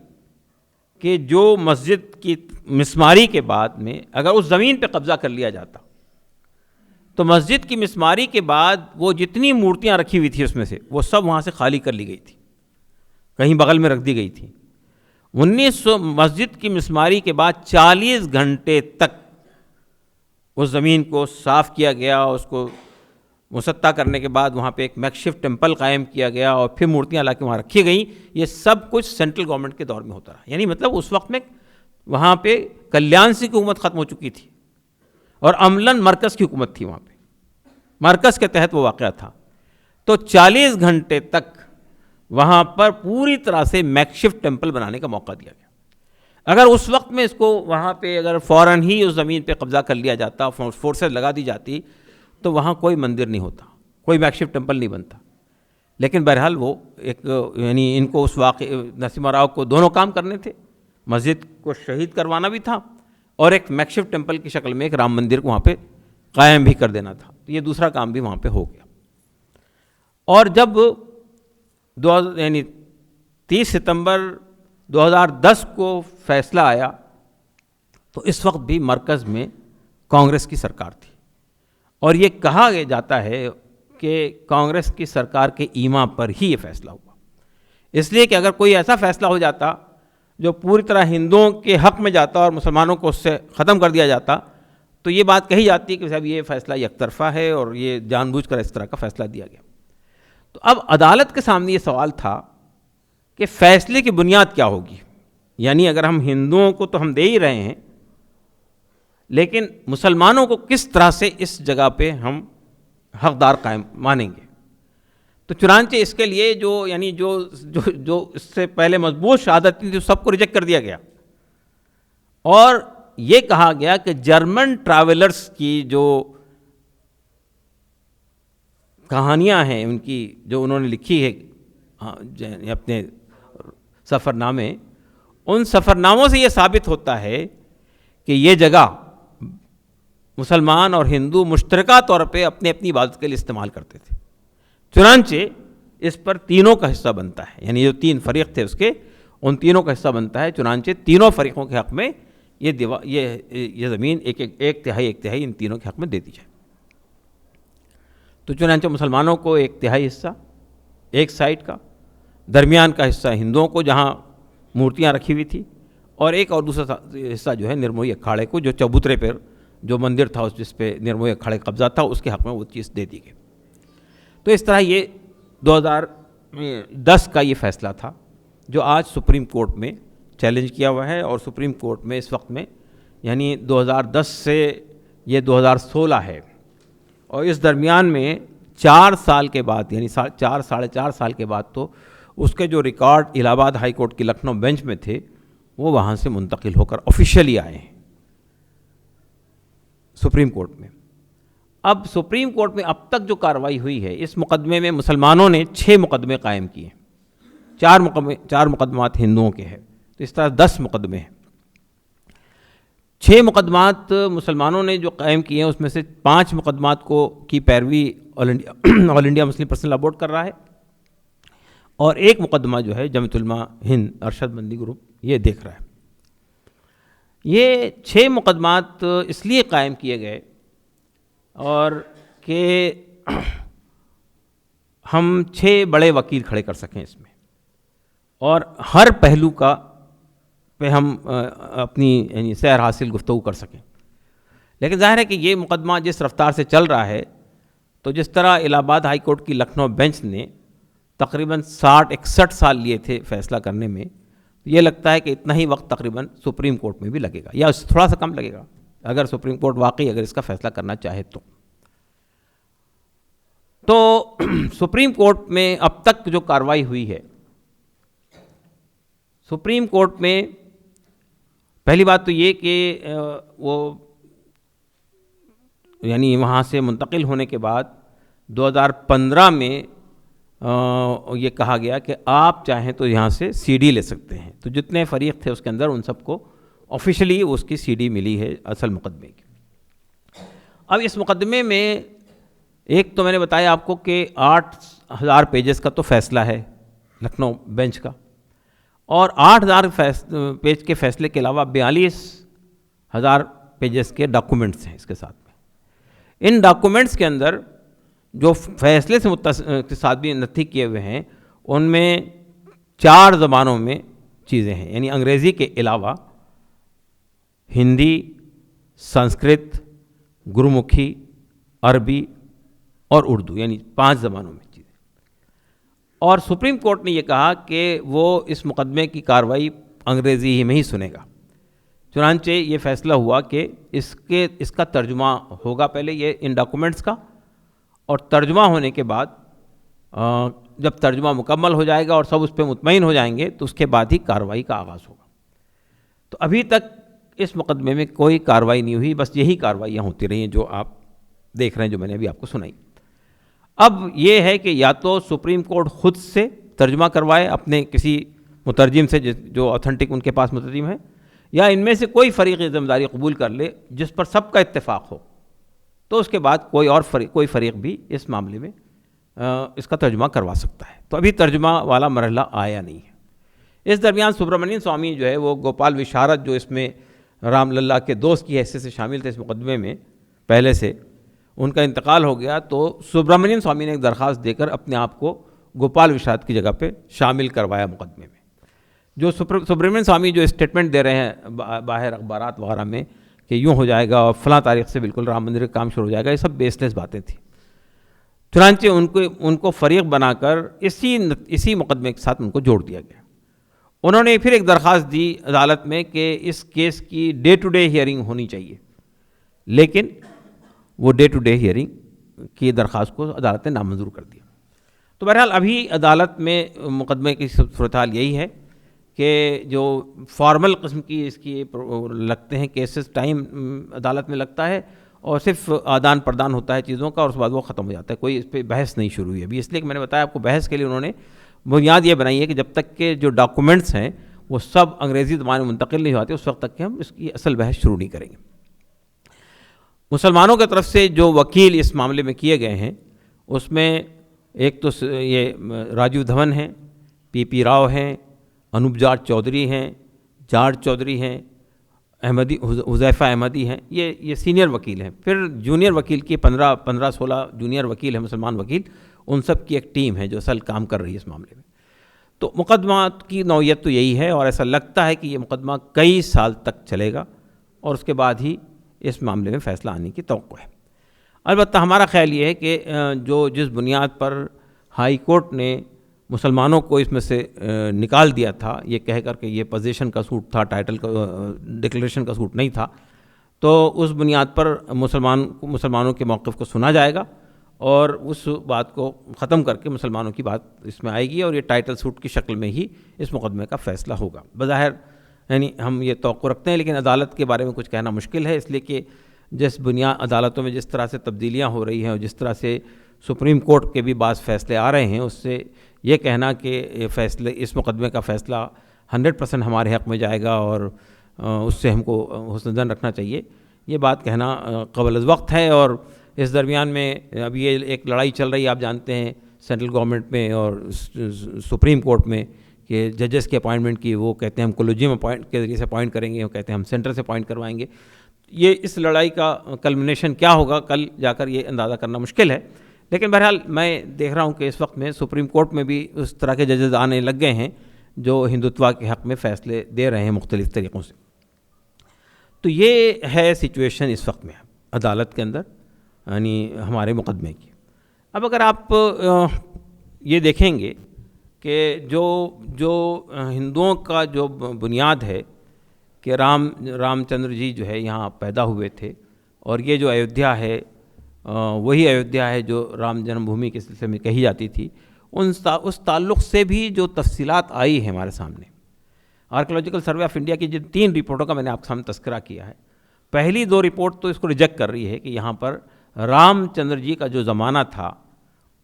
A: کہ جو مسجد کی مسماری کے بعد میں اگر اس زمین پہ قبضہ کر لیا جاتا, تو مسجد کی مسماری کے بعد وہ جتنی مورتیاں رکھی ہوئی تھی اس میں سے وہ سب وہاں سے خالی کر لی گئی تھی, کہیں بغل میں رکھ دی گئی تھی. 1900 مسجد کی مسماری کے بعد 40 گھنٹے تک اس زمین کو صاف کیا گیا, اس کو مسطح کرنے کے بعد وہاں پہ ایک میک شفٹ ٹیمپل قائم کیا گیا, اور پھر مورتیاں لا کے وہاں رکھی گئیں. یہ سب کچھ سینٹرل گورنمنٹ کے دور میں ہوتا رہا, یعنی مطلب اس وقت میں وہاں پہ کلیان سنگھ کی حکومت ختم ہو چکی تھی, اور عملاً مرکز کی حکومت تھی وہاں پہ, مرکز کے تحت وہ واقعہ تھا. تو 40 گھنٹے تک وہاں پر پوری طرح سے میک شفٹ ٹیمپل بنانے کا موقع دیا گیا. اگر اس وقت میں اس کو وہاں پہ اگر فوراً ہی اس زمین پہ قبضہ کر لیا جاتا, فورسز لگا دی جاتی, تو وہاں کوئی مندر نہیں ہوتا, کوئی میک شفٹ ٹیمپل نہیں بنتا. لیکن بہرحال وہ ایک یعنی ان کو اس واقع نرسمہا راؤ کو دونوں کام کرنے تھے, مسجد کو شہید کروانا بھی تھا, اور ایک میک شفٹ ٹیمپل کی شکل میں ایک رام مندر کو وہاں پہ قائم بھی کر دینا تھا. یہ دوسرا کام بھی وہاں پہ ہو گیا. اور جب یعنی 30 ستمبر 2010 کو فیصلہ آیا, تو اس وقت بھی مرکز میں کانگریس کی سرکار تھی, اور یہ کہا جاتا ہے کہ کانگریس کی سرکار کے ایما پر ہی یہ فیصلہ ہوا, اس لیے کہ اگر کوئی ایسا فیصلہ ہو جاتا جو پوری طرح ہندوؤں کے حق میں جاتا اور مسلمانوں کو اس سے ختم کر دیا جاتا، تو یہ بات کہی جاتی ہے کہ صاحب یہ فیصلہ یک طرفہ ہے اور یہ جان بوجھ کر اس طرح کا فیصلہ دیا گیا۔ تو اب عدالت کے سامنے یہ سوال تھا کہ فیصلے کی بنیاد کیا ہوگی، یعنی اگر ہم ہندوؤں کو تو ہم دے ہی رہے ہیں، لیکن مسلمانوں کو کس طرح سے اس جگہ پہ ہم حقدار قائم مانیں گے۔ تو چنانچہ اس کے لیے جو اس سے پہلے مضبوط شہادت تھی سب کو ریجیکٹ کر دیا گیا، اور یہ کہا گیا کہ جرمن ٹریولرز کی جو کہانیاں ہیں ان کی جو انہوں نے لکھی ہے اپنے سفر نامے، ان سفر ناموں سے یہ ثابت ہوتا ہے کہ یہ جگہ مسلمان اور ہندو مشترکہ طور پہ اپنی عبادت کے لیے استعمال کرتے تھے۔ چنانچہ اس پر تینوں کا حصہ بنتا ہے، یعنی جو تین فریق تھے اس کے، ان تینوں کا حصہ بنتا ہے۔ چنانچہ تینوں فریقوں کے حق میں یہ زمین ایک تہائی ان تینوں کے حق میں دے دی جائے۔ تو چنانچہ مسلمانوں کو ایک تہائی حصہ ایک سائڈ کا، درمیان کا حصہ ہندوؤں کو جہاں مورتیاں رکھی ہوئی تھی، اور ایک اور دوسرا حصہ جو ہے نرموئی اکھاڑے کو، جو چبوترے پر جو مندر تھا جس پہ نرموئی اکھاڑے قبضہ تھا، اس کے حق میں وہ چیز دے دی گئی۔ تو اس طرح یہ 2010 کا یہ فیصلہ تھا جو آج سپریم کورٹ میں چیلنج کیا ہوا ہے، اور سپریم کورٹ میں اس وقت میں یعنی 2010 سے یہ 2016 ہے، اور اس درمیان میں 4 سال کے بعد، یعنی 4.5 سال کے بعد تو اس کے جو ریکارڈ الہ آباد ہائی کورٹ کی لکھنؤ بینچ میں تھے وہ وہاں سے منتقل ہو کر آفیشیلی آئے ہیں سپریم کورٹ میں۔ اب سپریم کورٹ میں اب تک جو کارروائی ہوئی ہے، اس مقدمے میں مسلمانوں نے 6 مقدمے قائم کیے، 4 مقدمات ہندوؤں کے ہیں، تو اس طرح 10 مقدمے ہیں۔ 6 مقدمات مسلمانوں نے جو قائم کیے ہیں اس میں سے 5 مقدمات کی پیروی آل انڈیا مسلم پرسنل لا بورڈ کر رہا ہے، اور 1 مقدمہ جو ہے جمعیت علماء ہند ارشد مندی گروپ یہ دیکھ رہا ہے۔ یہ 6 مقدمات اس لیے قائم کیے گئے اور کہ ہم 6 بڑے وکیل کھڑے کر سکیں اس میں، اور ہر پہلو کا پہ ہم اپنی یعنی سیر حاصل گفتگو کر سکیں۔ لیکن ظاہر ہے کہ یہ مقدمہ جس رفتار سے چل رہا ہے، تو جس طرح الہ آباد ہائی کورٹ کی لکھنؤ بینچ نے تقریباً 60-61 سال لیے تھے فیصلہ کرنے میں، یہ لگتا ہے کہ اتنا ہی وقت تقریباً سپریم کورٹ میں بھی لگے گا، یا اس سے تھوڑا سا کم لگے گا اگر سپریم کورٹ واقعی اگر اس کا فیصلہ کرنا چاہے تو سپریم کورٹ میں اب تک جو کارروائی ہوئی ہے، سپریم کورٹ میں پہلی بات تو یہ کہ وہ یعنی وہاں سے منتقل ہونے کے بعد 2015 میں یہ کہا گیا کہ آپ چاہیں تو یہاں سے سی ڈی لے سکتے ہیں، تو جتنے فریق تھے اس کے اندر ان سب کو آفیشلی اس کی سی ڈی ملی ہے اصل مقدمے کی۔ اب اس مقدمے میں ایک تو میں نے بتایا آپ کو کہ 8000 پیجز کا تو فیصلہ ہے لکھنؤ بینچ کا، اور 8000 پیج کے فیصلے کے علاوہ 42000 پیجز کے ڈاکومنٹس ہیں اس کے ساتھ میں۔ ان ڈاکومنٹس کے اندر جو فیصلے سے متصادمی نتھی کیے ہوئے ہیں ان میں 4 زبانوں میں چیزیں ہیں، یعنی انگریزی کے علاوہ ہندی، سنسکرت، گرمکھی، عربی اور اردو، یعنی 5 زبانوں میں چیزیں۔ اور سپریم کورٹ نے یہ کہا کہ وہ اس مقدمے کی کارروائی انگریزی ہی میں ہی سنے گا، چنانچہ یہ فیصلہ ہوا کہ اس کا ترجمہ ہوگا پہلے یہ ان ڈاکومنٹس کا، اور ترجمہ ہونے کے بعد جب ترجمہ مکمل ہو جائے گا اور سب اس پہ مطمئن ہو جائیں گے تو اس کے بعد ہی کارروائی کا آغاز ہوگا۔ تو ابھی تک اس مقدمے میں کوئی کارروائی نہیں ہوئی، بس یہی کارروائیاں ہوتی رہی ہیں جو آپ دیکھ رہے ہیں، جو میں نے ابھی آپ کو سنائی۔ اب یہ ہے کہ یا تو سپریم کورٹ خود سے ترجمہ کروائے اپنے کسی مترجم سے جو اوتھینٹک ان کے پاس مترجم ہے، یا ان میں سے کوئی فریق یہ ذمہ داری قبول کر لے جس پر سب کا اتفاق ہو، تو اس کے بعد کوئی فریق بھی اس معاملے میں اس کا ترجمہ کروا سکتا ہے۔ تو ابھی ترجمہ والا مرحلہ آیا نہیں ہے۔ اس درمیان سبرامنین سوامی جو ہے وہ گوپال وشارد، جو اس میں رام للا کے دوست کی حیثیت سے شامل تھے اس مقدمے میں پہلے سے، ان کا انتقال ہو گیا، تو سبرامنین سوامی نے ایک درخواست دے کر اپنے آپ کو گوپال وشارد کی جگہ پہ شامل کروایا مقدمے میں۔ جو سبرامنین سوامی جو اسٹیٹمنٹ دے رہے ہیں باہر اخبارات وغیرہ میں کہ یوں ہو جائے گا اور فلاں تاریخ سے بالکل رام مندر کا کام شروع ہو جائے گا، یہ سب بیس لیس باتیں تھیں. چنانچہ ان کو فریق بنا کر اسی مقدمے کے ساتھ ان کو جوڑ دیا گیا. انہوں نے پھر ایک درخواست دی عدالت میں کہ اس کیس کی ڈے ٹو ڈے ہیئرنگ ہونی چاہیے، لیکن وہ ڈے ٹو ڈے ہیئرنگ کی درخواست کو عدالت نے نامنظور کر دیا. تو بہرحال ابھی عدالت میں مقدمے کی صورتحال یہی ہے کہ جو فارمل قسم کی اس کی لگتے ہیں کیسز، ٹائم عدالت میں لگتا ہے اور صرف آدان پردان ہوتا ہے چیزوں کا اور اس کے بعد وہ ختم ہو جاتا ہے، کوئی اس پہ بحث نہیں شروع ہوئی ابھی. اس لیے کہ میں نے بتایا آپ کو بحث کے لیے انہوں نے بنیاد یہ بنائی ہے کہ جب تک کہ جو ڈاکومنٹس ہیں وہ سب انگریزی زبان میں منتقل نہیں ہوتے اس وقت تک کہ ہم اس کی اصل بحث شروع نہیں کریں گے. مسلمانوں کی طرف سے جو وکیل اس معاملے میں کیے گئے ہیں اس میں ایک تو یہ راجیو دھون ہیں، پی راؤ ہیں، انوپ جارج چودھری ہیں، جارج چودھری ہیں، حذیفہ احمدی ہیں، یہ سینئر وکیل ہیں. پھر جونیئر وکیل کی 15-16 جونیئر وکیل ہیں مسلمان وکیل، ان سب کی ایک ٹیم ہے جو اصل کام کر رہی ہے اس معاملے میں. تو مقدمات کی نوعیت تو یہی ہے اور ایسا لگتا ہے کہ یہ مقدمہ کئی سال تک چلے گا اور اس کے بعد ہی اس معاملے میں فیصلہ آنے کی توقع ہے. البتہ ہمارا خیال یہ ہے کہ جس بنیاد پر ہائی کورٹ نے مسلمانوں کو اس میں سے نکال دیا تھا یہ کہہ کر کہ یہ پوزیشن کا سوٹ تھا، ٹائٹل کا ڈکلیریشن کا سوٹ نہیں تھا، تو اس بنیاد پر مسلمانوں کے موقف کو سنا جائے گا اور اس بات کو ختم کر کے مسلمانوں کی بات اس میں آئے گی اور یہ ٹائٹل سوٹ کی شکل میں ہی اس مقدمے کا فیصلہ ہوگا. بظاہر یعنی ہم یہ توقع رکھتے ہیں، لیکن عدالت کے بارے میں کچھ کہنا مشکل ہے، اس لیے کہ جس عدالتوں میں جس طرح سے تبدیلیاں ہو رہی ہیں اور جس طرح سے سپریم کورٹ کے بھی بعض فیصلے آ رہے ہیں، اس سے یہ کہنا کہ یہ فیصلے اس مقدمے کا فیصلہ 100% ہمارے حق میں جائے گا اور اس سے ہم کو حسن ظن رکھنا چاہیے، یہ بات کہنا قبل از وقت ہے. اور اس درمیان میں اب یہ ایک لڑائی چل رہی ہے، آپ جانتے ہیں سینٹرل گورنمنٹ میں اور سپریم کورٹ میں کہ ججز کی اپائنٹمنٹ کی وہ کہتے ہیں ہم کولوجیم اپائنٹ کے ذریعے سے اپائنٹ کریں گے، وہ کہتے ہیں ہم سینٹر سے اپائنٹ کروائیں گے. یہ اس لڑائی کا کلمنیشن کیا ہوگا کل جا کر یہ اندازہ کرنا مشکل ہے. لیکن بہرحال میں دیکھ رہا ہوں کہ اس وقت میں سپریم کورٹ میں بھی اس طرح کے ججز آنے لگ گئے ہیں جو ہندوتوا کے حق میں فیصلے دے رہے ہیں مختلف طریقوں سے. تو یہ ہے سچویشن اس وقت میں عدالت کے اندر یعنی ہمارے مقدمے کی. اب اگر آپ یہ دیکھیں گے کہ جو ہندوؤں کا جو بنیاد ہے کہ رام چندر جی جو ہے یہاں پیدا ہوئے تھے اور یہ جو ایودھیا ہے وہی ایودھیا ہے جو رام جنم بھومی کے سلسلے میں کہی جاتی تھی، اس تعلق سے بھی جو تفصیلات آئی ہیں ہمارے سامنے. آرکیولوجیکل سروے آف انڈیا کی جن 3 رپورٹوں کا میں نے آپ کے سامنے تذکرہ کیا ہے، پہلی 2 رپورٹ تو اس کو ریجیکٹ کر رہی ہے کہ یہاں پر رام چندر جی کا جو زمانہ تھا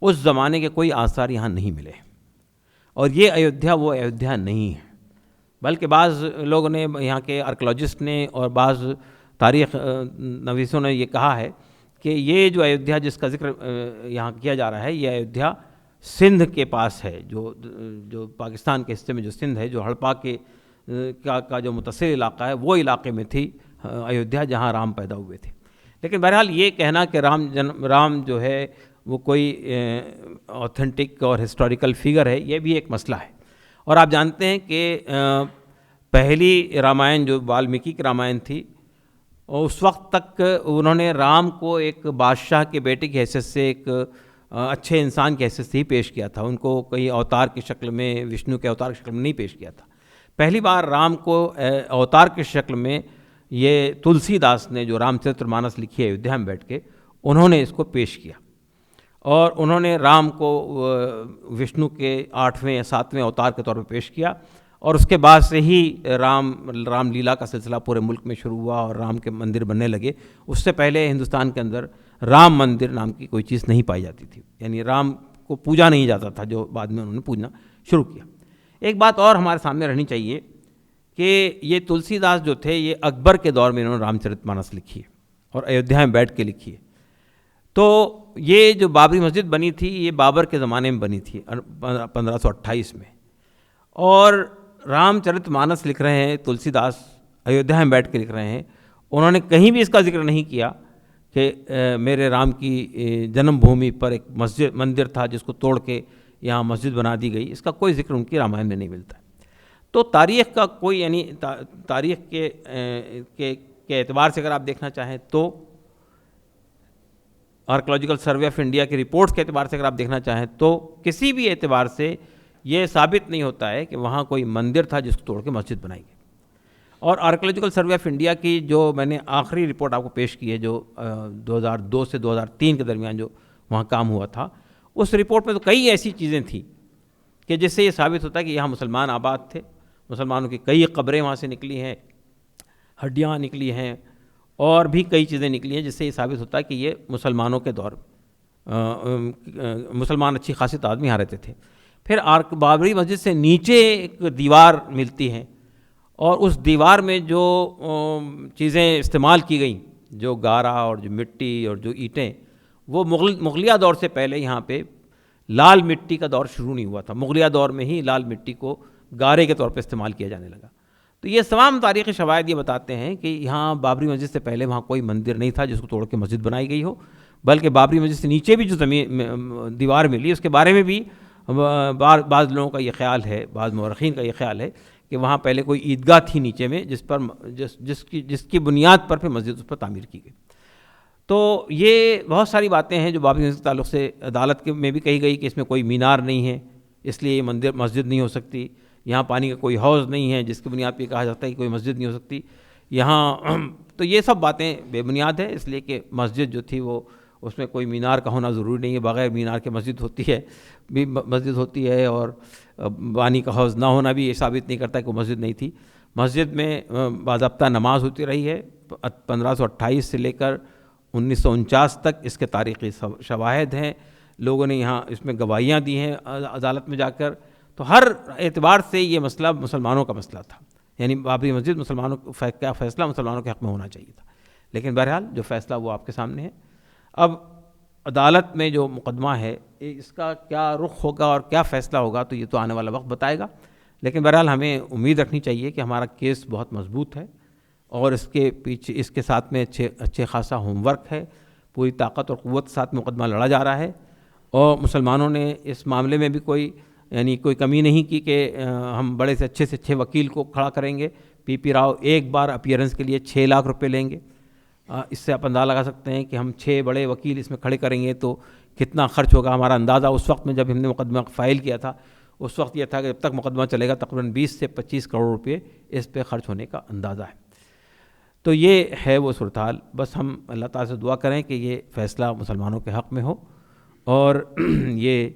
A: اس زمانے کے کوئی آثار یہاں نہیں ملے اور یہ ایودھیا وہ ایودھیا نہیں ہے. بلکہ بعض لوگوں نے یہاں کے آرکیولوجسٹ نے اور بعض تاریخ نویسوں نے یہ کہا ہے کہ یہ جو ایودھیا جس کا ذکر یہاں کیا جا رہا ہے یہ ایودھیا سندھ کے پاس ہے، جو پاکستان کے حصے میں جو سندھ ہے، جو ہڑپا کا جو متصل علاقہ ہے وہ علاقے میں تھی ایودھیا جہاں رام پیدا ہوئے تھے. لیکن بہرحال یہ کہنا کہ رام جو ہے وہ کوئی اوتھینٹک اور ہسٹوریکل فگر ہے یہ بھی ایک مسئلہ ہے. اور آپ جانتے ہیں کہ پہلی رامائن جو والمیکی کی رامائن تھی اس وقت تک انہوں نے رام کو ایک بادشاہ کے بیٹے کی حیثیت سے ایک اچھے انسان کی حیثیت سے ہی پیش کیا تھا، ان کو کئی اوتار کی شکل میں وشنو کے اوتار کی شکل میں نہیں پیش کیا تھا. پہلی بار رام کو اوتار کی شکل میں یہ تلسی داس نے جو رام چرتر مانس لکھی ہے ایودھیا میں بیٹھ کے انہوں نے اس کو پیش کیا اور انہوں نے رام کو وشنو کے 8ویں یا 7ویں اوتار کے طور پہ پیش کیا. اور اس کے بعد سے ہی رام لیلا کا سلسلہ پورے ملک میں شروع ہوا اور رام کے مندر بننے لگے. اس سے پہلے ہندوستان کے اندر رام مندر نام کی کوئی چیز نہیں پائی جاتی تھی، یعنی رام کو پوجا نہیں جاتا تھا جو بعد میں انہوں نے پوجنا شروع کیا. ایک بات اور ہمارے سامنے رہنی چاہیے کہ یہ تلسی داس جو تھے یہ اکبر کے دور میں انہوں نے رام چرت مانس لکھی ہے اور ایودھیا میں بیٹھ کے لکھی ہے. تو یہ جو بابری مسجد بنی تھی یہ بابر کے زمانے میں بنی تھی 1528 میں، اور رام چرت مانس لکھ رہے ہیں تلسی داس ایودھیا میں بیٹھ کے لکھ رہے ہیں. انہوں نے کہیں بھی اس کا ذکر نہیں کیا کہ میرے رام کی جنم بھومی پر ایک مندر تھا جس کو توڑ کے یہاں مسجد بنا دی گئی، اس کا کوئی ذکر ان کی رامائن میں نہیں ملتا ہے. تو تاریخ کا کوئی یعنی تاریخ کے اعتبار سے اگر آپ دیکھنا چاہیں تو آرکیولوجیکل سروے آف انڈیا کی رپورٹس کے اعتبار سے اگر آپ دیکھنا چاہیں تو کسی بھی اعتبار سے یہ ثابت نہیں ہوتا ہے کہ وہاں کوئی مندر تھا جس کو توڑ کے مسجد بنائی گئی. اور آرکیولوجیکل سروے آف انڈیا کی جو میں نے آخری رپورٹ آپ کو پیش کی ہے جو 2002 سے 2003 کے درمیان جو وہاں کام ہوا تھا, اس رپورٹ میں تو کئی ایسی چیزیں تھیں کہ جس سے یہ ثابت ہوتا ہے کہ یہاں مسلمان آباد تھے, مسلمانوں کی کئی قبریں وہاں سے نکلی ہیں, ہڈیاں نکلی ہیں, اور بھی کئی چیزیں نکلی ہیں جس سے یہ ثابت ہوتا ہے کہ یہ مسلمانوں کے دور مسلمان اچھی خاصی آدمی یہاں رہتے تھے. پھر بابری مسجد سے نیچے ایک دیوار ملتی ہے, اور اس دیوار میں جو چیزیں استعمال کی گئیں, جو گارا اور جو مٹی اور جو اینٹیں, وہ مغلیہ دور سے پہلے یہاں پہ لال مٹی کا دور شروع نہیں ہوا تھا. مغلیہ دور میں ہی لال مٹی کو گارے کے طور پہ استعمال کیا جانے لگا. تو یہ تمام تاریخی شواہد یہ بتاتے ہیں کہ یہاں بابری مسجد سے پہلے وہاں کوئی مندر نہیں تھا جس کو توڑ کے مسجد بنائی گئی ہو, بلکہ بابری مسجد سے نیچے بھی جو دیوار ملی اس کے بارے میں بھی بعض لوگوں کا یہ خیال ہے, بعض مورخین کا یہ خیال ہے کہ وہاں پہلے کوئی عیدگاہ تھی نیچے میں جس کی بنیاد پر پھر مسجد اس پر تعمیر کی گئی. تو یہ بہت ساری باتیں ہیں جو بابری مسجد کے تعلق سے عدالت میں بھی کہی گئی کہ اس میں کوئی مینار نہیں ہے, اس لیے یہ مسجد نہیں ہو سکتی. یہاں پانی کا کوئی حوض نہیں ہے جس کی بنیاد پہ کہا جاتا ہے کہ کوئی مسجد نہیں ہو سکتی یہاں. تو یہ سب باتیں بے بنیاد ہے, اس لیے کہ مسجد جو تھی وہ اس میں کوئی مینار کا ہونا ضروری نہیں ہے. بغیر مینار کے مسجد ہوتی ہے اور پانی کا حوض نہ ہونا بھی یہ ثابت نہیں کرتا کہ وہ مسجد نہیں تھی. مسجد میں باضابطہ نماز ہوتی رہی ہے 1528 سے لے کر 1949 تک. اس کے تاریخی شواہد ہیں, لوگوں نے یہاں اس میں گواہیاں دی ہیں عدالت میں جا کر. تو ہر اعتبار سے یہ مسئلہ مسلمانوں کا مسئلہ تھا, یعنی بابری مسجد مسلمانوں کا فیصلہ مسلمانوں کے حق میں ہونا چاہیے تھا. لیکن بہرحال جو فیصلہ وہ آپ کے سامنے ہے. اب عدالت میں جو مقدمہ ہے اس کا کیا رخ ہوگا اور کیا فیصلہ ہوگا تو یہ تو آنے والا وقت بتائے گا. لیکن بہرحال ہمیں امید رکھنی چاہیے کہ ہمارا کیس بہت مضبوط ہے اور اس کے پیچھے اس کے ساتھ میں اچھے خاصا ہوم ورک ہے, پوری طاقت اور قوت کے ساتھ مقدمہ لڑا جا رہا ہے. اور مسلمانوں نے اس معاملے میں بھی کوئی کمی نہیں کی کہ ہم بڑے سے اچھے وکیل کو کھڑا کریں گے. پی پی راؤ ایک بار اپیئرنس کے لیے 6 لاکھ روپے لیں گے. اس سے آپ اندازہ لگا سکتے ہیں کہ ہم 6 بڑے وکیل اس میں کھڑے کریں گے تو کتنا خرچ ہوگا. ہمارا اندازہ اس وقت میں جب ہم نے مقدمہ فائل کیا تھا اس وقت یہ تھا کہ جب تک مقدمہ چلے گا تقریباً 20 سے 25 کروڑ روپے اس پہ خرچ ہونے کا اندازہ ہے. تو یہ ہے وہ صورتحال. بس ہم اللہ تعالیٰ سے دعا کریں کہ یہ فیصلہ مسلمانوں کے حق میں ہو اور یہ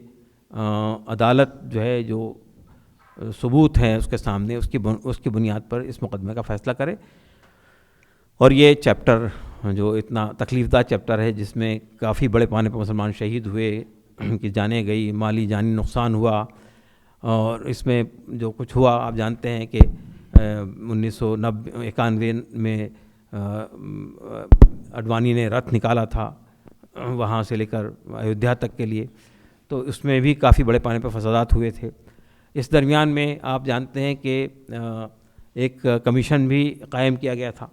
A: عدالت جو ہے جو ثبوت ہیں اس کے سامنے اس کی بنیاد پر اس مقدمے کا فیصلہ کرے. اور یہ چیپٹر جو اتنا تکلیف دہ چیپٹر ہے جس میں کافی بڑے پیمانے پر مسلمان شہید ہوئے, کہ جانیں گئی, مالی جانی نقصان ہوا, اور اس میں جو کچھ ہوا آپ جانتے ہیں کہ 1991 میں اڈوانی نے رتھ نکالا تھا وہاں سے لے کر ایودھیا تک کے لیے, تو اس میں بھی کافی بڑے پیمانے پر فسادات ہوئے تھے. اس درمیان میں آپ جانتے ہیں کہ ایک کمیشن بھی قائم کیا گیا تھا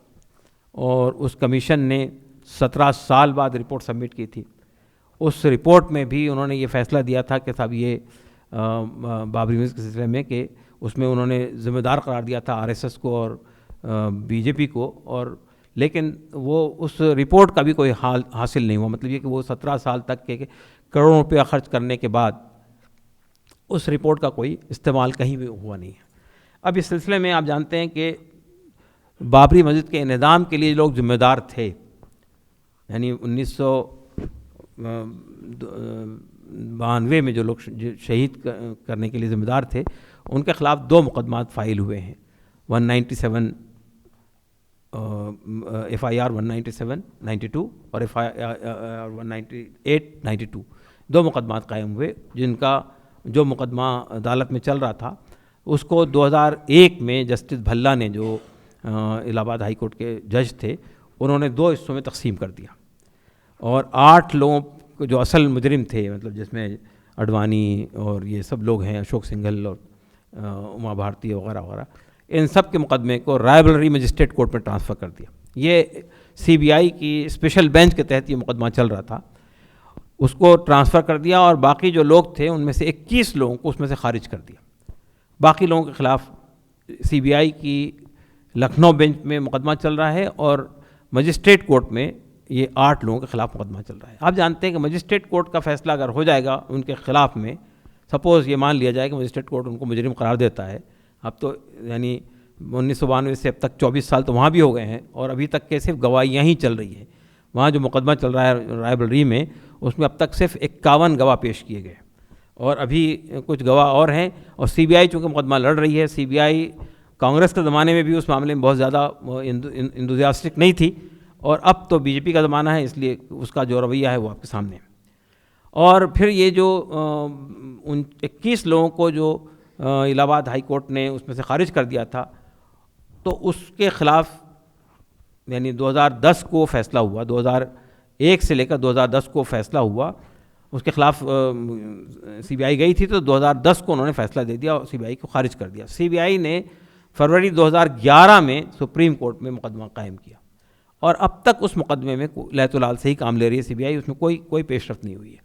A: اور اس کمیشن نے 17 سال بعد رپورٹ سبمٹ کی تھی. اس رپورٹ میں بھی انہوں نے یہ فیصلہ دیا تھا کہ صاحب یہ بابری مسجد کے سلسلے میں کہ اس میں انہوں نے ذمہ دار قرار دیا تھا RSS کو اور BJP کو, اور لیکن وہ اس رپورٹ کا بھی کوئی حال حاصل نہیں ہوا. مطلب یہ کہ وہ 17 سال تک کے کروڑوں روپیہ خرچ کرنے کے بعد اس رپورٹ کا کوئی استعمال کہیں بھی ہوا نہیں ہے. اب اس سلسلے میں آپ جانتے ہیں کہ بابری مسجد کے انہدام کے لیے لوگ ذمہ دار تھے, یعنی 1992 میں جو لوگ شہید کرنے کے لیے ذمہ دار تھے ان کے خلاف 2 مقدمات فائل ہوئے ہیں. 197 FIR 197-92 اور FIR 198-92 2 مقدمات قائم ہوئے, جن کا جو مقدمہ عدالت میں چل رہا تھا اس کو 2001 میں جسٹس بھلا نے جو الہ آباد ہائی کورٹ کے جج تھے انہوں نے 2 حصوں میں تقسیم کر دیا, اور 8 لوگوں کو جو اصل مجرم تھے, مطلب جس میں اڈوانی اور یہ سب لوگ ہیں, اشوک سنگھل اور اما بھارتی وغیرہ وغیرہ, ان سب کے مقدمے کو رائبلری مجسٹریٹ کورٹ میں ٹرانسفر کر دیا. یہ CBI کی اسپیشل بینچ کے تحت یہ مقدمہ چل رہا تھا, اس کو ٹرانسفر کر دیا, اور باقی جو لوگ تھے ان میں سے 21 لوگوں کو اس میں سے خارج کر دیا. باقی لوگوں کے خلاف CBI کی لکھنؤ بینچ میں مقدمہ چل رہا ہے اور مجسٹریٹ کورٹ میں یہ 8 لوگوں کے خلاف مقدمہ چل رہا ہے. آپ جانتے ہیں کہ مجسٹریٹ کورٹ کا فیصلہ اگر ہو جائے گا ان کے خلاف میں، سپوز یہ مان لیا جائے کہ مجسٹریٹ کورٹ ان کو مجرم قرار دیتا ہے، اب تو یعنی 1992 سے اب تک 24 سال تو وہاں بھی ہو گئے ہیں، اور ابھی تک کے صرف گواہیاں ہی چل رہی ہیں. وہاں جو مقدمہ چل رہا ہے رائے بریلی میں، اس میں اب تک صرف 51 گواہ پیش کیے گئے، اور ابھی کچھ گواہ اور ہیں. اور CBI چونکہ مقدمہ لڑ رہی ہے، CBI کانگریس کے زمانے میں بھی اس معاملے میں بہت زیادہ انتھوزیاسٹک نہیں تھی، اور اب تو BJP کا زمانہ ہے، اس لیے اس کا جو رویہ ہے وہ آپ کے سامنے ہے. اور پھر یہ جو 21 لوگوں کو جو الہ آباد ہائی کورٹ نے اس میں سے خارج کر دیا تھا، تو اس کے خلاف یعنی 2010 کو فیصلہ ہوا، 2001 سے لے کر 2010 کو فیصلہ ہوا. اس کے خلاف CBI گئی تھی تو 2010 کو انہوں نے فیصلہ دے دیا اور CBI کو خارج کر دیا. CBI نے فروری 2011 میں سپریم کورٹ میں مقدمہ قائم کیا، اور اب تک اس مقدمے میں لہت و لال سے ہی کام لے رہی ہے CBI، اس میں کوئی پیش رفت نہیں ہوئی ہے.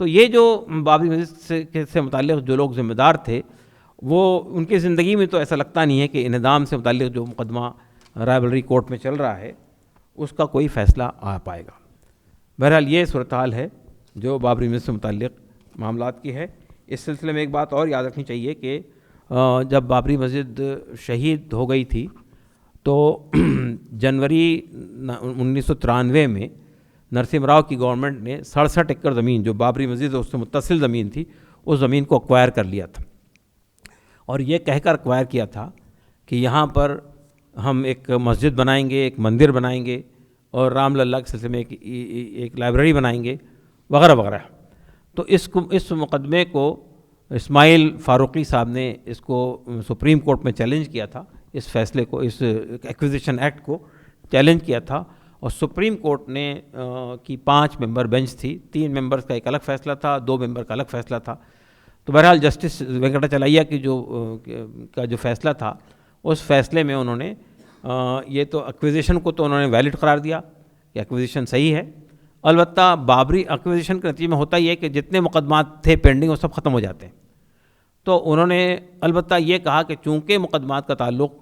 A: تو یہ جو بابری مسجد سے متعلق جو لوگ ذمہ دار تھے، وہ ان کی زندگی میں تو ایسا لگتا نہیں ہے کہ انہدام سے متعلق جو مقدمہ رائے بریلی کورٹ میں چل رہا ہے اس کا کوئی فیصلہ آ پائے گا. بہرحال یہ صورتحال ہے جو بابری مسجد سے متعلق معاملات کی ہے. اس سلسلے میں ایک بات اور یاد رکھنی چاہیے کہ جب بابری مسجد شہید ہو گئی تھی تو جنوری 1993 میں نرسم راؤ کی گورنمنٹ نے 67 ایکڑ زمین جو بابری مسجد اس سے متصل زمین تھی، اس زمین کو ایکوائر کر لیا تھا، اور یہ کہہ کر ایکوائر کیا تھا کہ یہاں پر ہم ایک مسجد بنائیں گے، ایک مندر بنائیں گے، اور رام للا کے سلسلے میں ایک لائبریری بنائیں گے وغیرہ وغیرہ. تو اس مقدمے کو اسماعیل فاروقی صاحب نے اس کو سپریم کورٹ میں چیلنج کیا تھا، اس فیصلے کو، اس ایکوزیشن ایکٹ کو چیلنج کیا تھا. اور سپریم کورٹ نے کی 5 ممبر بینچ تھی، 3 ممبرز کا ایک الگ فیصلہ تھا، 2 ممبر کا الگ فیصلہ تھا. تو بہرحال جسٹس وینکٹاچلائیا کی جو فیصلہ تھا، اس فیصلے میں انہوں نے یہ تو ایکوزیشن کو تو انہوں نے ویلڈ قرار دیا کہ ایکوزیشن صحیح ہے. البتہ بابری ایکوزیشن کے نتیجے میں ہوتا یہ ہے کہ جتنے مقدمات تھے پینڈنگ وہ سب ختم ہو جاتے ہیں. تو انہوں نے البتہ یہ کہا کہ چونکہ مقدمات کا تعلق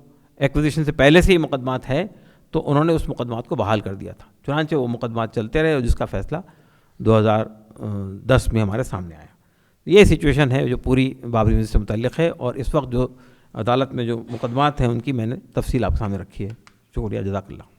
A: ایکوزیشن سے پہلے سے ہی مقدمات ہے، تو انہوں نے اس مقدمات کو بحال کر دیا تھا. چنانچہ وہ مقدمات چلتے رہے، اور جس کا فیصلہ 2010 میں ہمارے سامنے آیا. یہ سچویشن ہے جو پوری بابری مسجد سے متعلق ہے، اور اس وقت جو عدالت میں جو مقدمات ہیں ان کی میں نے تفصیل آپ سامنے رکھی ہے. شکریہ، جزاک اللہ.